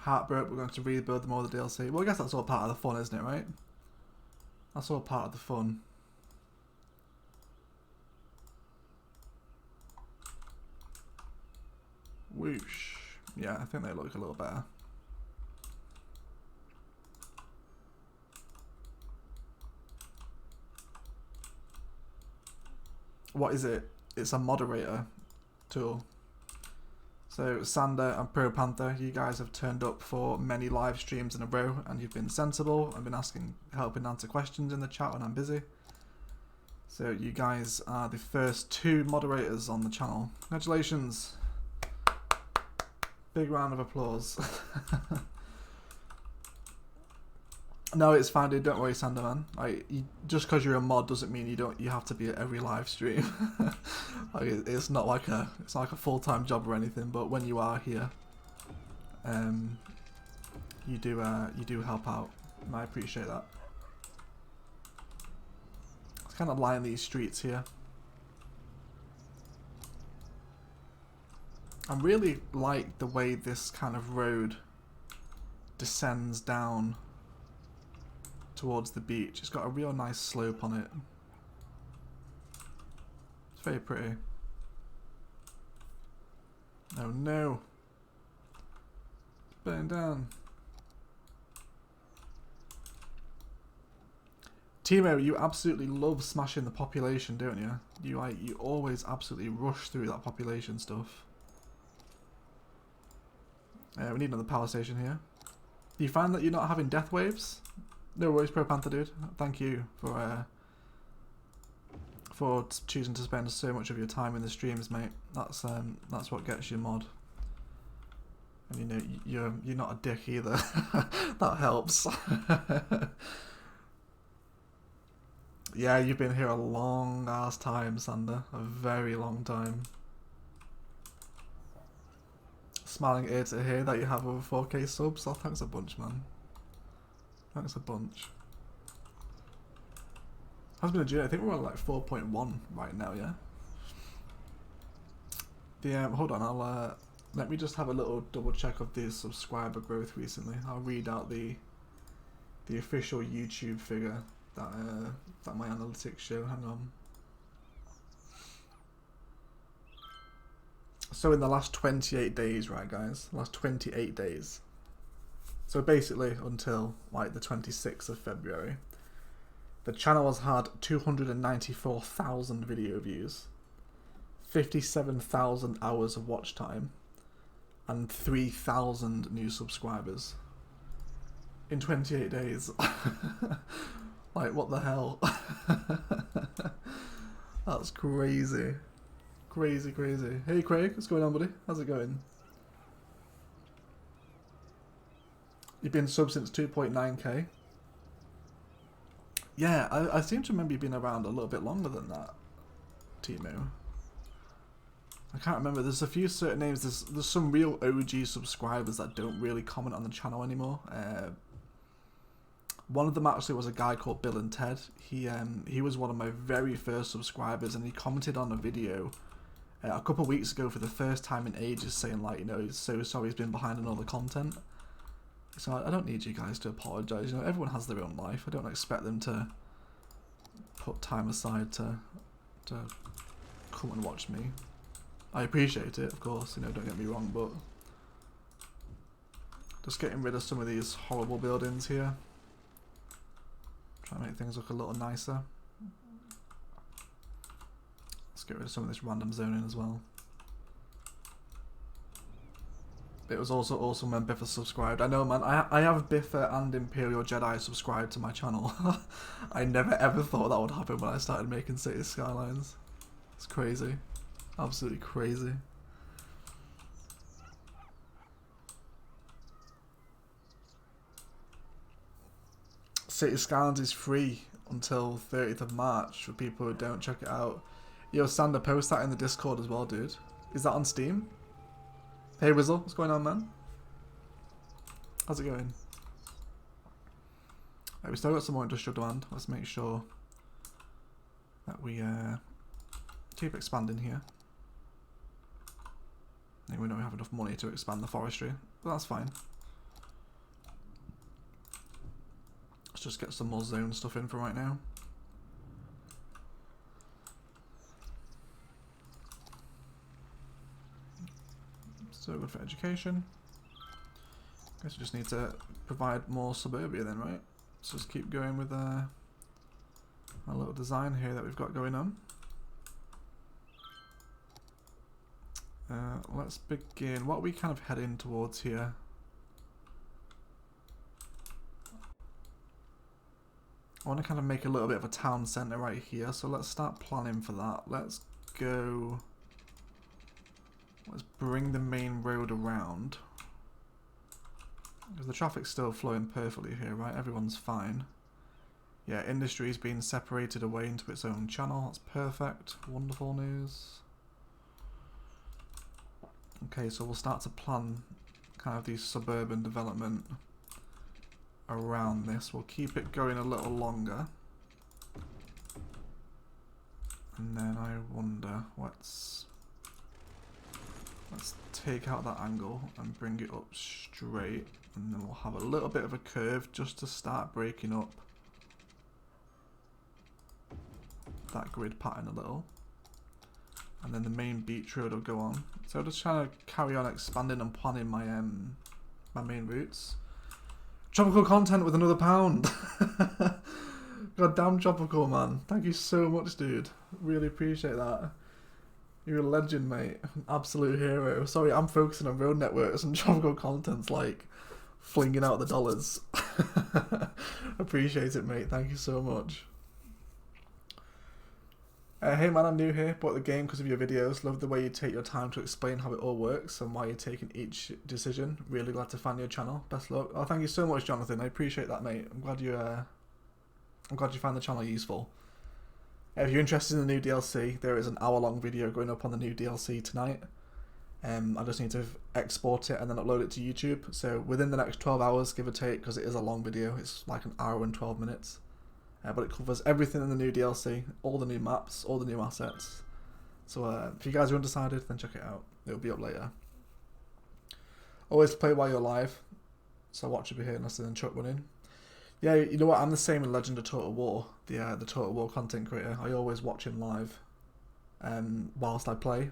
Heartbroke, we're going to rebuild them all the DLC. Well, I guess that's all part of the fun, isn't it, right? That's all part of the fun. Whoosh. Yeah, I think they look a little better. What is it? It's a moderator tool. So Sander and Pro Panther, you guys have turned up for many live streams in a row, and you've been sensible and been helping answer questions in the chat when I'm busy. So you guys are the first 2 moderators on the channel. Congratulations! Big round of applause. No, it's fine, dude. Don't worry, Sander, man. Just because you're a mod doesn't mean you have to be at every live stream. It's not like a full-time job or anything. But when you are here, you do help out, and I appreciate that. Let's kind of line these streets here. I really like the way this kind of road descends down towards the beach. It's got a real nice slope on it. It's very pretty. Oh no. It's burning down. Timo, you absolutely love smashing the population, don't you? You always absolutely rush through that population stuff. We need another power station here. Do you find that you're not having death waves? No worries, Pro Panther dude. Thank you for choosing to spend so much of your time in the streams, mate. That's what gets you mod. And you know you're not a dick either. That helps. Yeah, you've been here a long ass time, Sander. A very long time. Smiling ear to hear that you have over 4k subs. Oh, thanks a bunch, man. Thanks a bunch. Has been a journey. I think we're at like 4.1 right now, yeah? Hold on, let me just have a little double check of the subscriber growth recently. I'll read out the official YouTube figure that my analytics show. Hang on. So in the last 28 days, right guys? Last 28 days. So basically until like the 26th of February, the channel has had 294,000 video views, 57,000 hours of watch time, and 3,000 new subscribers in 28 days. Like, what the hell? That's crazy. Crazy, crazy. Hey Craig, what's going on, buddy? How's it going? You've been sub since 2.9k. Yeah, I seem to remember you being around a little bit longer than that, Timo. I can't remember. There's a few certain names. There's some real OG subscribers that don't really comment on the channel anymore. One of them actually was a guy called Bill and Ted. He was one of my very first subscribers, and he commented on a video a couple of weeks ago for the first time in ages, saying like, you know, he's so sorry he's been behind on all the content. So I don't need you guys to apologise. You know, everyone has their own life. I don't expect them to put time aside to come and watch me. I appreciate it, of course, you know, don't get me wrong, but just getting rid of some of these horrible buildings here. Try to make things look a little nicer. Let's get rid of some of this random zoning as well. It was also awesome when Biffa subscribed. I know, man, I have Biffa and Imperial Jedi subscribed to my channel. I never ever thought that would happen when I started making City Skylines. It's crazy. Absolutely crazy. City Skylines is free until 30th of March for people who don't check it out. Yo, Sander, post that in the Discord as well, dude. Is that on Steam? Hey, Wizzle, what's going on, man? How's it going? Right, we still got some more industrial demand. Let's make sure that we keep expanding here. I think we don't have enough money to expand the forestry, but that's fine. Let's just get some more zone stuff in for right now. So good for education. Guess we just need to provide more suburbia then, right? Let's just keep going with our little design here that we've got going on. Let's begin. What are we kind of heading towards here? I want to kind of make a little bit of a town centre right here, so let's start planning for that. Let's go... Let's bring the main road around. Because the traffic's still flowing perfectly here, right? Everyone's fine. Yeah, industry's been separated away into its own channel. That's perfect. Wonderful news. Okay, so we'll start to plan kind of the suburban development around this. We'll keep it going a little longer. And then I wonder, let's take out that angle and bring it up straight, and then we'll have a little bit of a curve just to start breaking up that grid pattern a little. And then the main beach road will go on. So I'm just trying to carry on expanding and planning my my main routes. Tropical content with another pound. Goddamn tropical, man. Thank you so much, dude. Really appreciate that. You're a legend, mate. Absolute hero. Sorry, I'm focusing on road networks and tropical content's like flinging out the dollars. Appreciate it, mate. Thank you so much. Hey man, I'm new here, bought the game because of your videos. Love the way you take your time to explain how it all works and why you're taking each decision. Really glad to find your channel. Best luck. Oh, thank you so much, Jonathan. I appreciate that, mate. I'm glad you found the channel useful. If you're interested in the new DLC, there is an hour-long video going up on the new DLC tonight. I just need to export it and then upload it to YouTube. So within the next 12 hours, give or take, because it is a long video. It's like an hour and 12 minutes. But it covers everything in the new DLC, all the new maps, all the new assets. So if you guys are undecided, then check it out. It'll be up later. Always play while you're live, so watch will be here unless then Chuck running. Yeah, you know what? I'm the same in Legend of Total War, the Total War content creator. I always watch him live, whilst I play.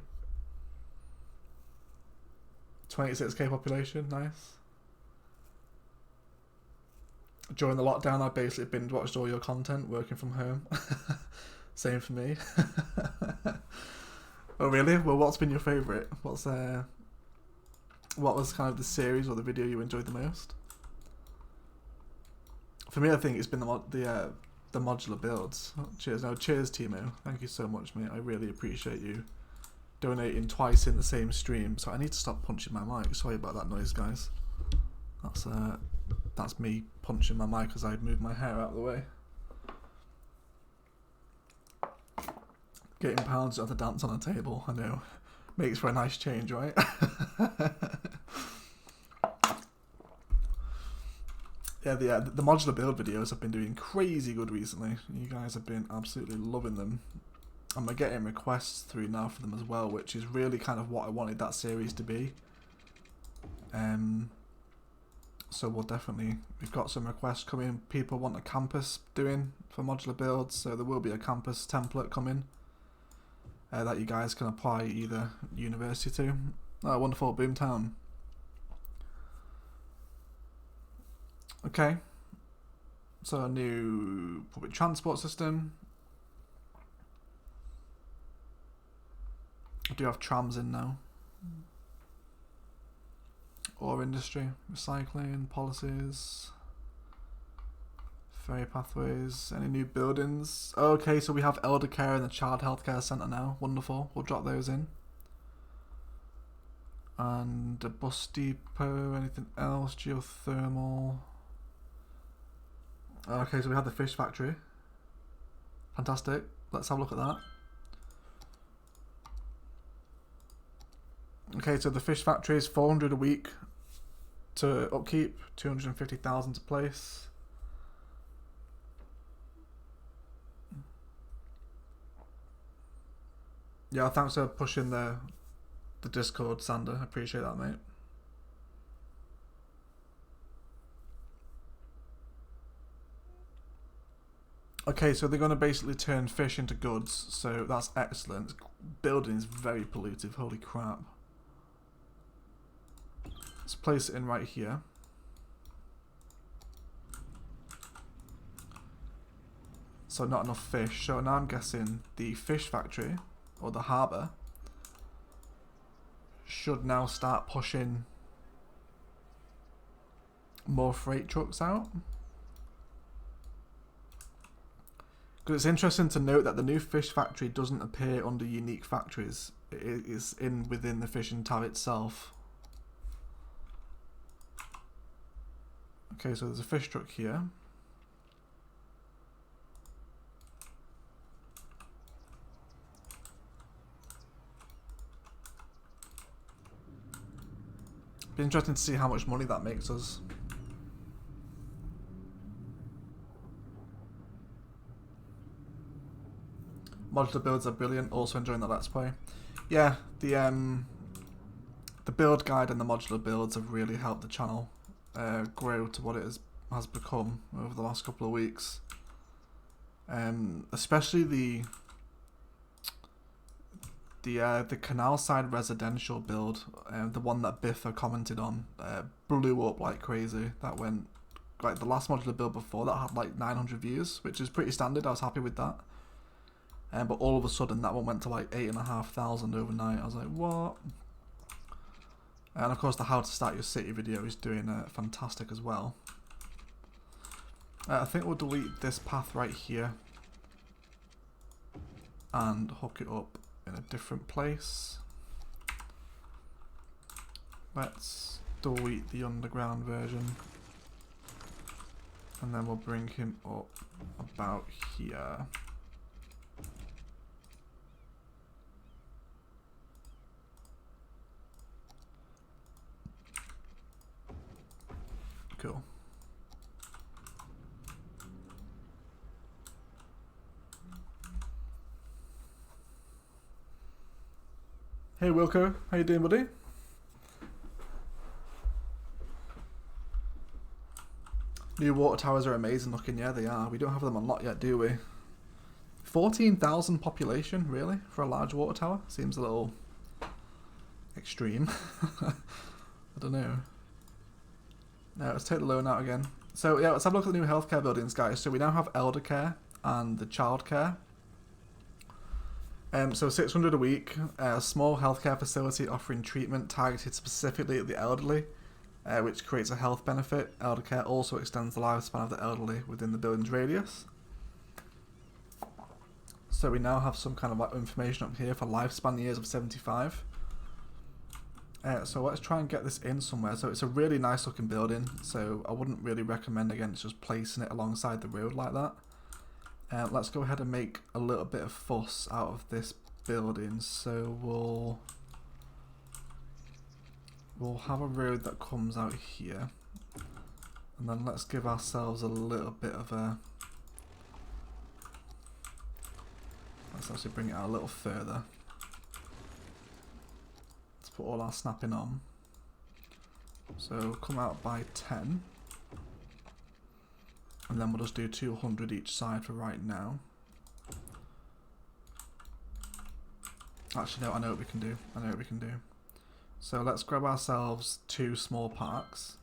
26k population, nice. During the lockdown, I basically binge watched all your content working from home. Same for me. Oh really? Well, what's been your favourite? What's what was kind of the series or the video you enjoyed the most? For me, I think it's been the modular builds. Cheers, no, cheers, Timo. Thank you so much, mate. I really appreciate you donating twice in the same stream. So I need to stop punching my mic. Sorry about that noise, guys. That's me punching my mic as I moved my hair out of the way. Getting pounds to have to dance on a table, I know. Makes for a nice change, right? Yeah, the modular build videos have been doing crazy good recently. You guys have been absolutely loving them. And we're getting requests through now for them as well, which is really kind of what I wanted that series to be. So we'll definitely, we've got some requests coming. People want a campus doing for modular builds, so there will be a campus template coming that you guys can apply either university to. Oh, wonderful, Boomtown. Okay, so a new public transport system. I do have trams in now. Ore industry, recycling, policies, ferry pathways, any new buildings? Okay, so we have elder care and the child healthcare centre now. Wonderful, we'll drop those in. And a bus depot, anything else? Geothermal. Okay, so we have the fish factory. Fantastic. Let's have a look at that. Okay, so the fish factory is 400 a week to upkeep, 250,000 to place. Yeah, thanks for pushing the Discord, Sander. I appreciate that, mate. Okay, so they're going to basically turn fish into goods, so that's excellent. Building is very pollutive, holy crap. Let's place it in right here. So not enough fish, so now I'm guessing the fish factory, or the harbour, should now start pushing more freight trucks out. Because it's interesting to note that the new fish factory doesn't appear under unique factories. It is within the fishing tab itself. Okay, so there's a fish truck here. Be interesting to see how much money that makes us. Modular builds are brilliant. Also enjoying the Let's Play. Yeah, the build guide and the modular builds have really helped the channel grow to what it has become over the last couple of weeks. Especially the canal side residential build, the one that Biffa commented on, blew up like crazy. That went, like the last modular build before that had like 900 views, which is pretty standard. I was happy with that. But all of a sudden that one went to like 8,500 overnight. I was like, what? And of course the how to start your city video is doing fantastic as well. I think we'll delete this path right here and hook it up in a different place. Let's delete the underground version and then we'll bring him up about here. Cool. Hey Wilco, how you doing, buddy? New water towers are amazing looking, yeah they are. We don't have them unlocked yet, do we? 14,000 population, really? For a large water tower? Seems a little extreme. I don't know. No, let's take the loan out again. So yeah, let's have a look at the new healthcare buildings, guys. So we now have elder care and the child care. So 600 a week, a small healthcare facility offering treatment targeted specifically at the elderly, which creates a health benefit. Elder care also extends the lifespan of the elderly within the building's radius. So we now have some kind of like information up here for lifespan years of 75. So let's try and get this in somewhere. So it's a really nice looking building, so I wouldn't really recommend against just placing it alongside the road like that. Let's go ahead and make a little bit of fuss out of this building. So we'll have a road that comes out here, and then let's give ourselves a little bit of a, let's actually bring it out a little further. Let's put all our snapping on. So come out by 10. And then we'll just do 200 each side for right now. Actually, no, I know what we can do. I know what we can do. So let's grab ourselves 2 small parks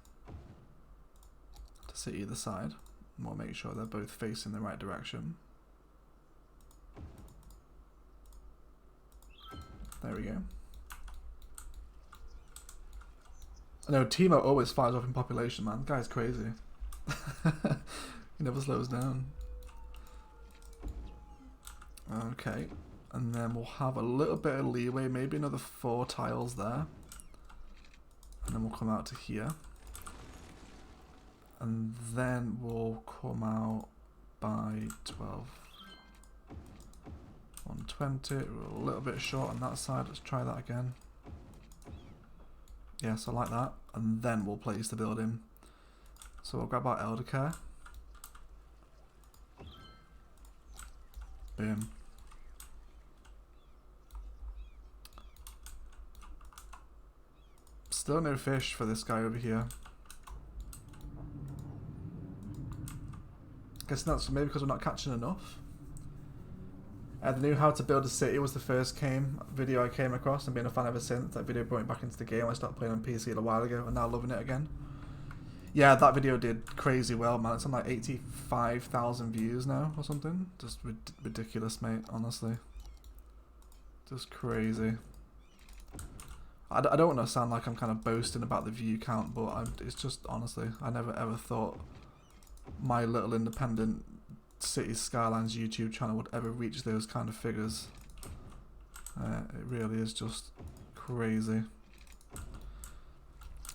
to sit either side. And we'll make sure they're both facing the right direction. There we go. I know Timo always fires up in population, man. The guy's crazy. He never slows down. Okay, and then we'll have a little bit of leeway, maybe another 4 tiles there. And then we'll come out to here. And then we'll come out by 12. 120, we're a little bit short on that side, let's try that again. Yeah, so like that, and then we'll place the building. So we'll grab our elder care. Boom. Still no fish for this guy over here. Guess that's maybe because we're not catching enough. The new How to Build a City was the first video I came across, and been a fan ever since. That video brought me back into the game. I started playing on PC a while ago and now loving it again. Yeah, that video did crazy well, man. It's on like 85,000 views now or something. Just ridiculous, mate, honestly. Just crazy. I don't want to sound like I'm kind of boasting about the view count, but it's just, honestly, I never ever thought my little independent Cities Skylines YouTube channel would ever reach those kind of figures. It really is just crazy.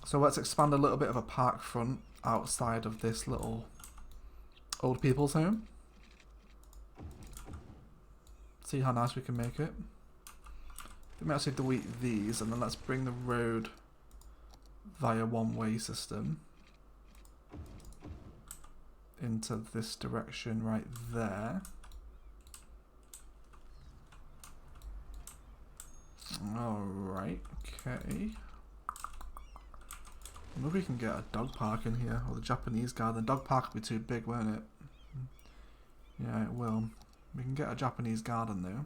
So let's expand a little bit of a park front outside of this little old people's home. See how nice we can make it. We may actually delete these, and then let's bring the road via one-way system into this direction right there. Alright, okay. Maybe we can get a dog park in here, or the Japanese garden. Dog park will be too big, won't it? Yeah, it will. We can get a Japanese garden though.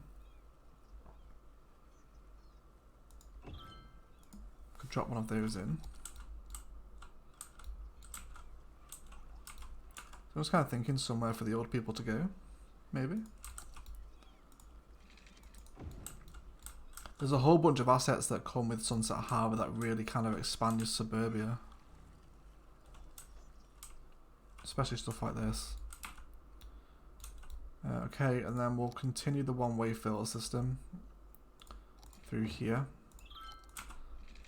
Could drop one of those in. I was kind of thinking somewhere for the old people to go, maybe. There's a whole bunch of assets that come with Sunset Harbour that really kind of expand your suburbia. Especially stuff like this. Okay, and then we'll continue the one-way filter system through here.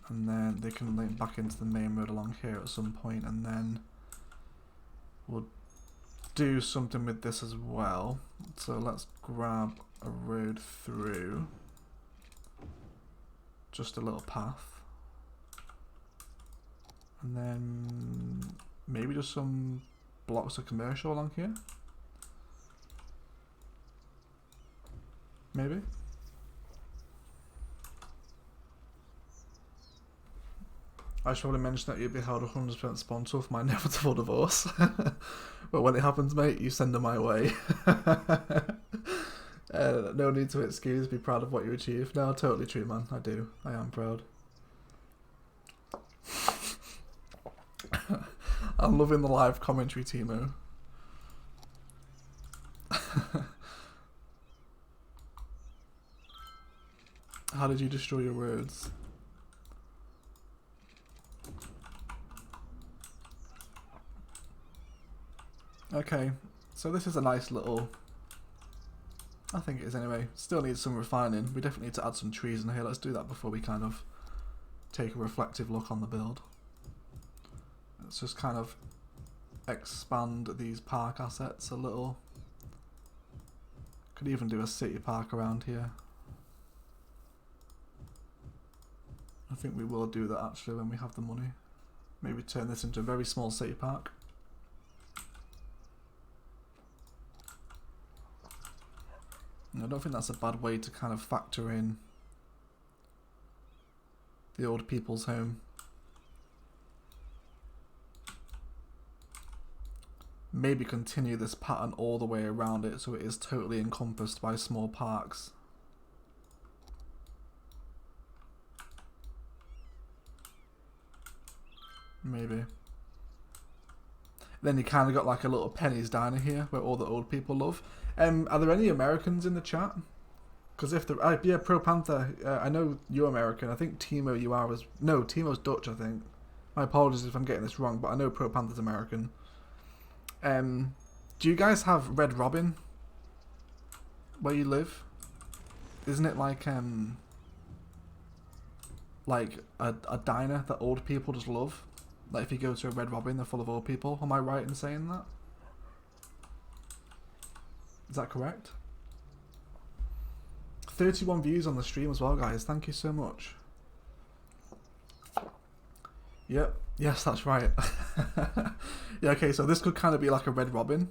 And then they can link back into the main road along here at some point, and then we'll do something with this as well. So let's grab a road through. Just a little path. And then maybe just some blocks of commercial along here. Maybe. I should probably mention that you'll be held 100% responsible for my inevitable divorce. But when it happens, mate, you send them my way. No need to excuse, be proud of what you achieved. No, totally true, man. I do. I am proud. I'm loving the live commentary, Timo. How did you destroy your roads? Okay, so this is a nice little... I think it is anyway. Still needs some refining. We definitely need to add some trees in here. Let's do that before we kind of take a reflective look on the build. Let's just kind of expand these park assets a little. Could even do a city park around here. I think we will do that actually when we have the money. Maybe turn this into a very small city park. I don't think that's a bad way to kind of factor in the old people's home. Maybe continue this pattern all the way around it so it is totally encompassed by small parks. Maybe. Then you kind of got like a little Penny's Diner here where all the old people love. Are there any Americans in the chat? Because if there... yeah, Pro Panther, I know you're American. I think Timo you are as... No, Timo's Dutch, I think. My apologies if I'm getting this wrong, but I know Pro Panther's American. Do you guys have Red Robin where you live? Isn't it like a diner that old people just love? Like if you go to a Red Robin, they're full of old people. Am I right in saying that? Is that correct? 31 views on the stream as well, guys. Thank you so much. Yep. Yes, that's right. Yeah, okay, so this could kind of be like a Red Robin.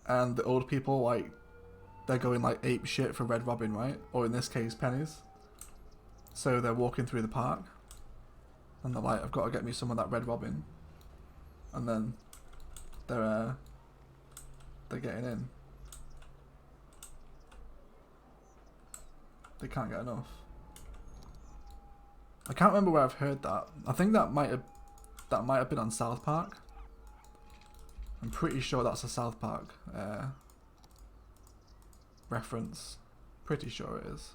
And the old people, like, they're going like ape shit for Red Robin, right? Or in this case, pennies. So they're walking through the park. And they're like, I've got to get me some of that Red Robin. And then they're getting in. They can't get enough. I can't remember where I've heard that. I think that might have been on South Park. I'm pretty sure that's a South Park reference. Pretty sure it is.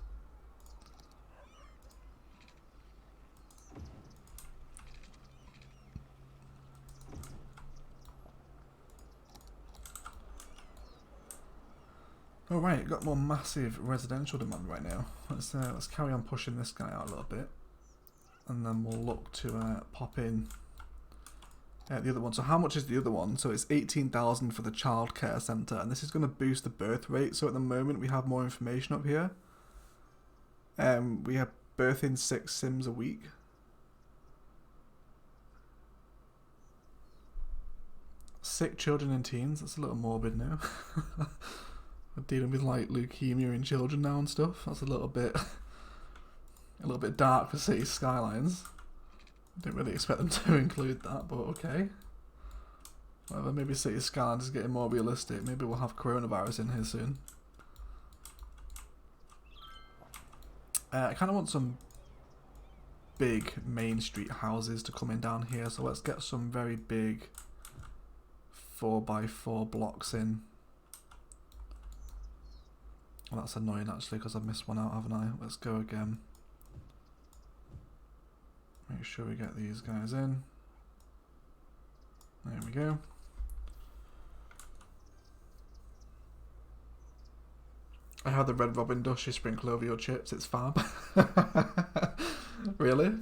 Alright, got more massive residential demand right now. Let's carry on pushing this guy out a little bit. And then we'll look to pop in the other one. So how much is the other one? So it's 18,000 for the childcare centre, and this is going to boost the birth rate. So at the moment we have more information up here. We have birthing 6 Sims a week. Sick children and teens. That's a little morbid now. We're dealing with like leukemia in children now and stuff. That's a little bit dark for City Skylines. Didn't really expect them to include that, but okay. Whatever, maybe City Skylines is getting more realistic. Maybe we'll have coronavirus in here soon. I kind of want some big main street houses to come in down here, so let's get some very big 4x4 blocks in. Well, that's annoying actually because I've missed one out, haven't I? Let's go again. Make sure we get these guys in. There we go. I had the Red Robin dushy sprinkle over your chips. It's fab. Really?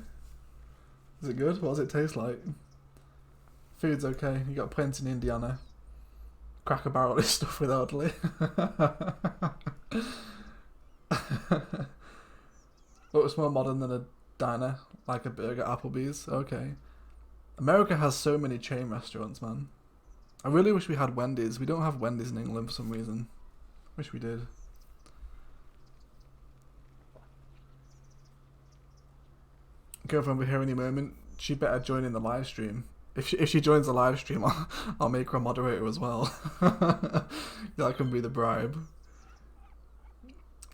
Is it good? What does it taste like? Food's okay. You got plenty in Indiana. Cracker Barrel this stuff with Audley. Looks more modern than a diner, like a burger at Applebee's. Okay. America has so many chain restaurants, man. I really wish we had Wendy's. We don't have Wendy's in England for some reason. Wish we did. Girlfriend will be here any moment. She better join in the live stream. If she joins the live stream, I'll make her a moderator as well. That can be the bribe.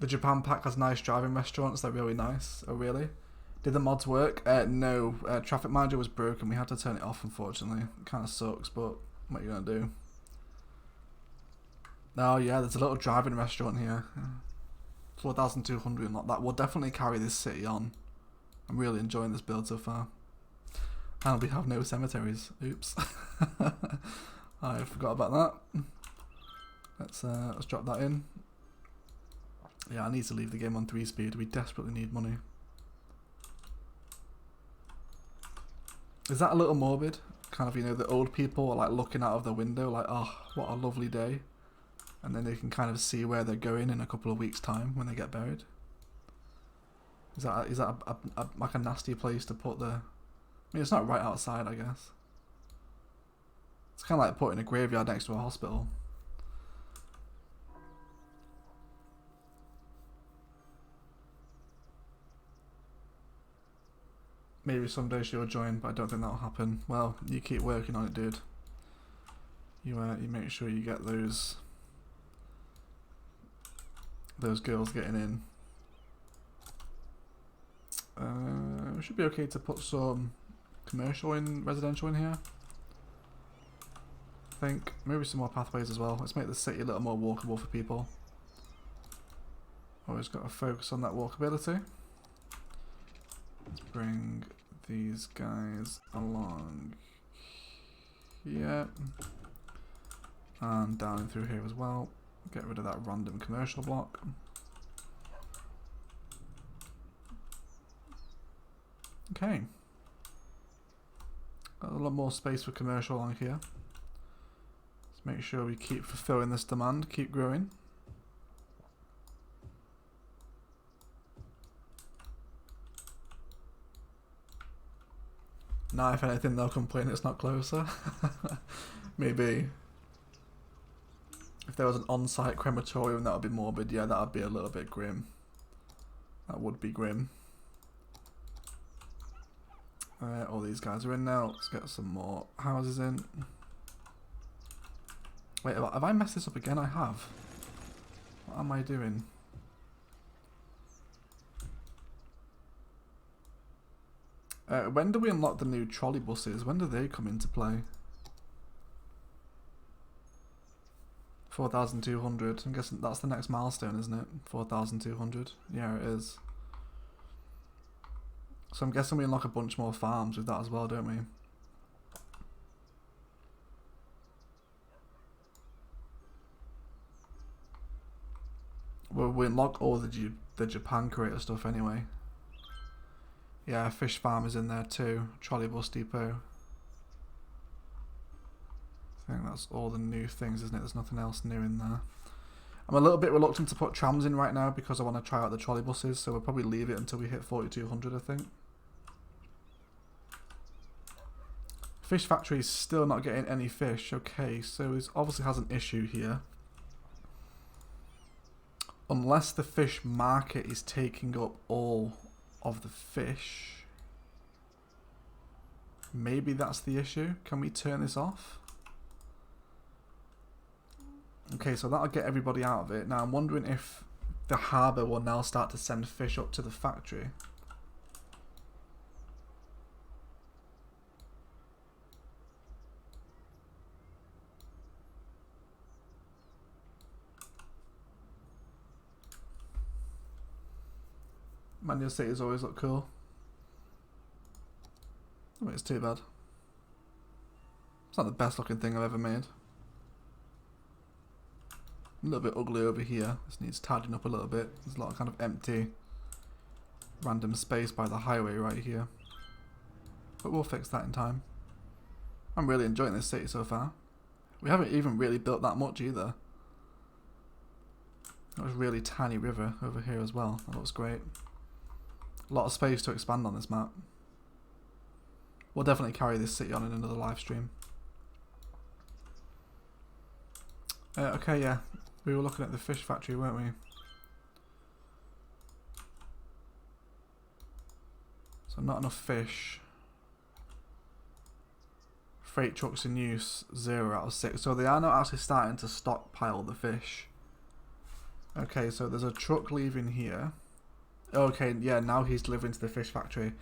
The Japan pack has nice driving restaurants. They're really nice. Oh, really? Did the mods work? No. Traffic Manager was broken. We had to turn it off, unfortunately. It kind of sucks, but what are you going to do? Oh, yeah, there's a little driving restaurant here. 4,200 and that will definitely carry this city on. I'm really enjoying this build so far. And we have no cemeteries. Oops. I forgot about that. Let's drop that in. Yeah, I need to leave the game on 3 speed. We desperately need money. Is that a little morbid? Kind of, you know, the old people are like looking out of the window like, oh, what a lovely day. And then they can kind of see where they're going in a couple of weeks' time when they get buried. Is that like a nasty place to put the... I mean, it's not right outside, I guess. It's kind of like putting a graveyard next to a hospital. Maybe someday she'll join, but I don't think that'll happen. Well, you keep working on it, dude. You make sure you get those girls getting in. We should be okay to put some commercial in, residential in here. I think maybe some more pathways as well. Let's make the city a little more walkable for people. Always got to focus on that walkability. Let's bring these guys along here and down through here as well. Get rid of that random commercial block. Okay. Got a lot more space for commercial along here. Let's make sure we keep fulfilling this demand, keep growing. Now, if anything, they'll complain it's not closer. Maybe. If there was an on-site crematorium, that would be morbid. Yeah, that would be a little bit grim. That would be grim. All these guys are in now. Let's get some more houses in. Wait, have I messed this up again? I have. What am I doing? When do we unlock the new trolley buses? When do they come into play? 4,200. I'm guessing that's the next milestone, isn't it? 4,200. Yeah, it is. So I'm guessing we unlock a bunch more farms with that as well, don't we? Well, we unlock all the Japan creator stuff anyway. Yeah, fish farm is in there too. Trolley bus depot. I think that's all the new things, isn't it? There's nothing else new in there. I'm a little bit reluctant to put trams in right now because I want to try out the trolley buses, so we'll probably leave it until we hit 4,200, I think. Fish factory is still not getting any fish. Okay, so it obviously has an issue here. Unless the fish market is taking up all of the fish. Maybe that's the issue. Can we turn this off? Okay, so that'll get everybody out of it. Now I'm wondering if the harbour will now start to send fish up to the factory. Manual cities always look cool. Oh, it's too bad. It's not the best looking thing I've ever made. A little bit ugly over here. This needs tidying up a little bit. There's a lot of kind of empty, random space by the highway right here. But we'll fix that in time. I'm really enjoying this city so far. We haven't even really built that much either. There's a really tiny river over here as well. That looks great. A lot of space to expand on this map. We'll definitely carry this city on in another live stream. Okay, yeah. We were looking at the fish factory, weren't we? So not enough fish. Freight trucks in use, 0 out of 6. So they are not actually starting to stockpile the fish. Okay, so there's a truck leaving here. Okay, yeah, now he's delivering to the fish factory.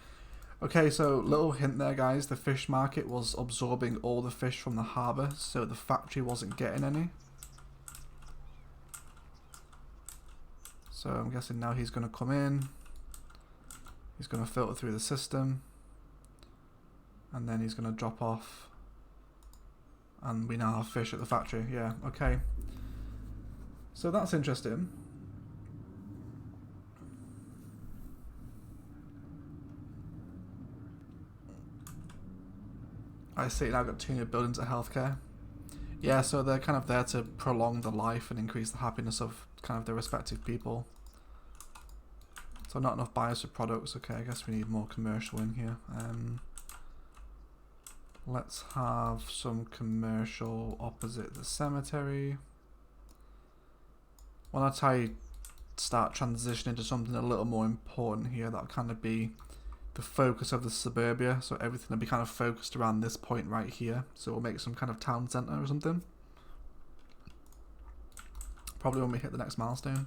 Okay, so little hint there, guys. The fish market was absorbing all the fish from the harbour, so the factory wasn't getting any. So I'm guessing now he's going to come in. He's going to filter through the system. And then he's going to drop off. And we now have fish at the factory. Yeah, okay. So that's interesting. I see now I've got 2 new buildings at healthcare. Yeah, so they're kind of there to prolong the life and increase the happiness of kind of their respective people. So not enough buyers for products. Okay, I guess we need more commercial in here. Let's have some commercial opposite the cemetery. When I start transitioning to something a little more important here, that'll kind of be the focus of the suburbia. So everything will be kind of focused around this point right here. So we'll make some kind of town centre or something. Probably when we hit the next milestone.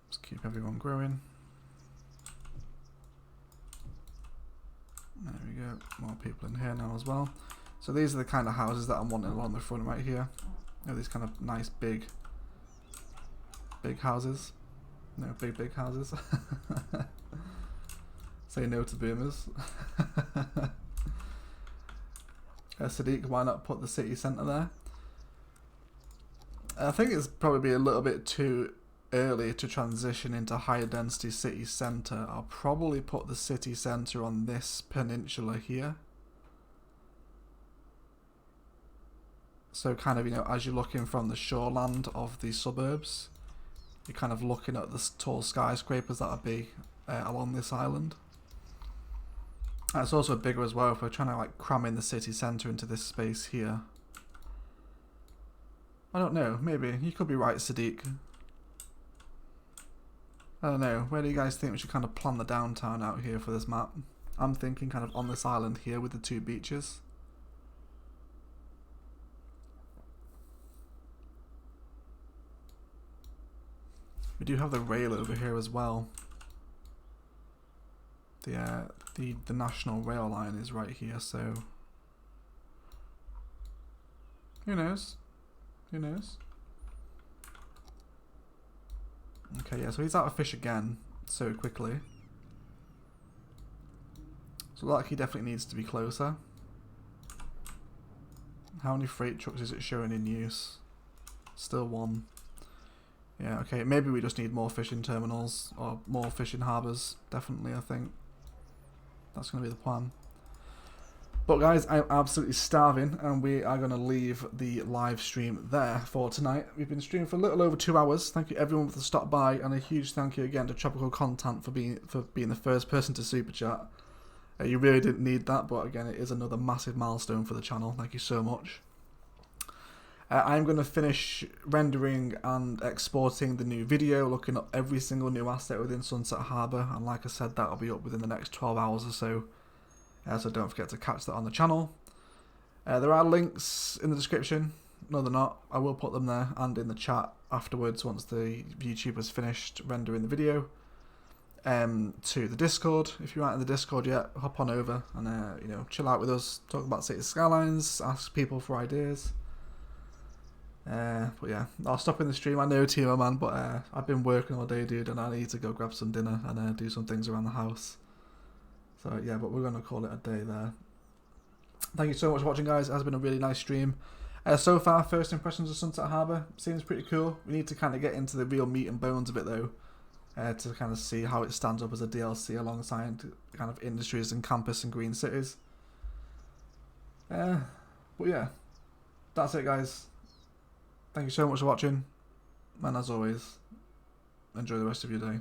Let's keep everyone growing. There we go, more people in here now as well. So these are the kind of houses that I'm wanting along the front right here. You know, these kind of nice big houses. No, big houses. Say no to boomers. Sadiq, why not put the city centre there? I think it's probably a little bit too early to transition into higher density city centre. I'll probably put the city centre on this peninsula here. So kind of, you know, as you're looking from the shoreland of the suburbs, you're kind of looking at the tall skyscrapers that are big along this island. And it's also bigger as well if we're trying to like cram in the city centre into this space here. I don't know, maybe. You could be right, Sadiq. I don't know, where do you guys think we should kind of plan the downtown out here for this map? I'm thinking kind of on this island here with the 2 beaches. We do have the rail over here as well. The national rail line is right here, so who knows? Who knows? Okay, yeah, so he's out of fish again so quickly. So like he definitely needs to be closer. How many freight trucks is it showing in use? Still 1. Yeah, okay, maybe we just need more fishing terminals or more fishing harbours. Definitely, I think. That's going to be the plan. But guys, I'm absolutely starving and we are going to leave the live stream there for tonight. We've been streaming for a little over 2 hours. Thank you everyone for the stop by, and a huge thank you again to Tropical Content for being the first person to super chat. You really didn't need that, but again, it is another massive milestone for the channel. Thank you so much. I'm going to finish rendering and exporting the new video, looking at every single new asset within Sunset Harbour, and like I said, that'll be up within the next 12 hours or so. So don't forget to catch that on the channel. There are links in the description. No, they're not. I will put them there and in the chat afterwards once the YouTuber's finished rendering the video. To the Discord. If you're out in the Discord yet, hop on over and you know, chill out with us, talk about City Skylines, ask people for ideas. But yeah, I'll stop in the stream. I know, Timo man, but I've been working all day, dude, and I need to go grab some dinner and do some things around the house. So yeah, but we're going to call it a day there. Thank you so much for watching, guys. It has been a really nice stream. So far, first impressions of Sunset Harbour seems pretty cool. We need to kind of get into the real meat and bones of it though, to kind of see how it stands up as a DLC alongside kind of industries and campus and green cities. But yeah, that's it, guys. Thank you so much for watching, and as always, enjoy the rest of your day.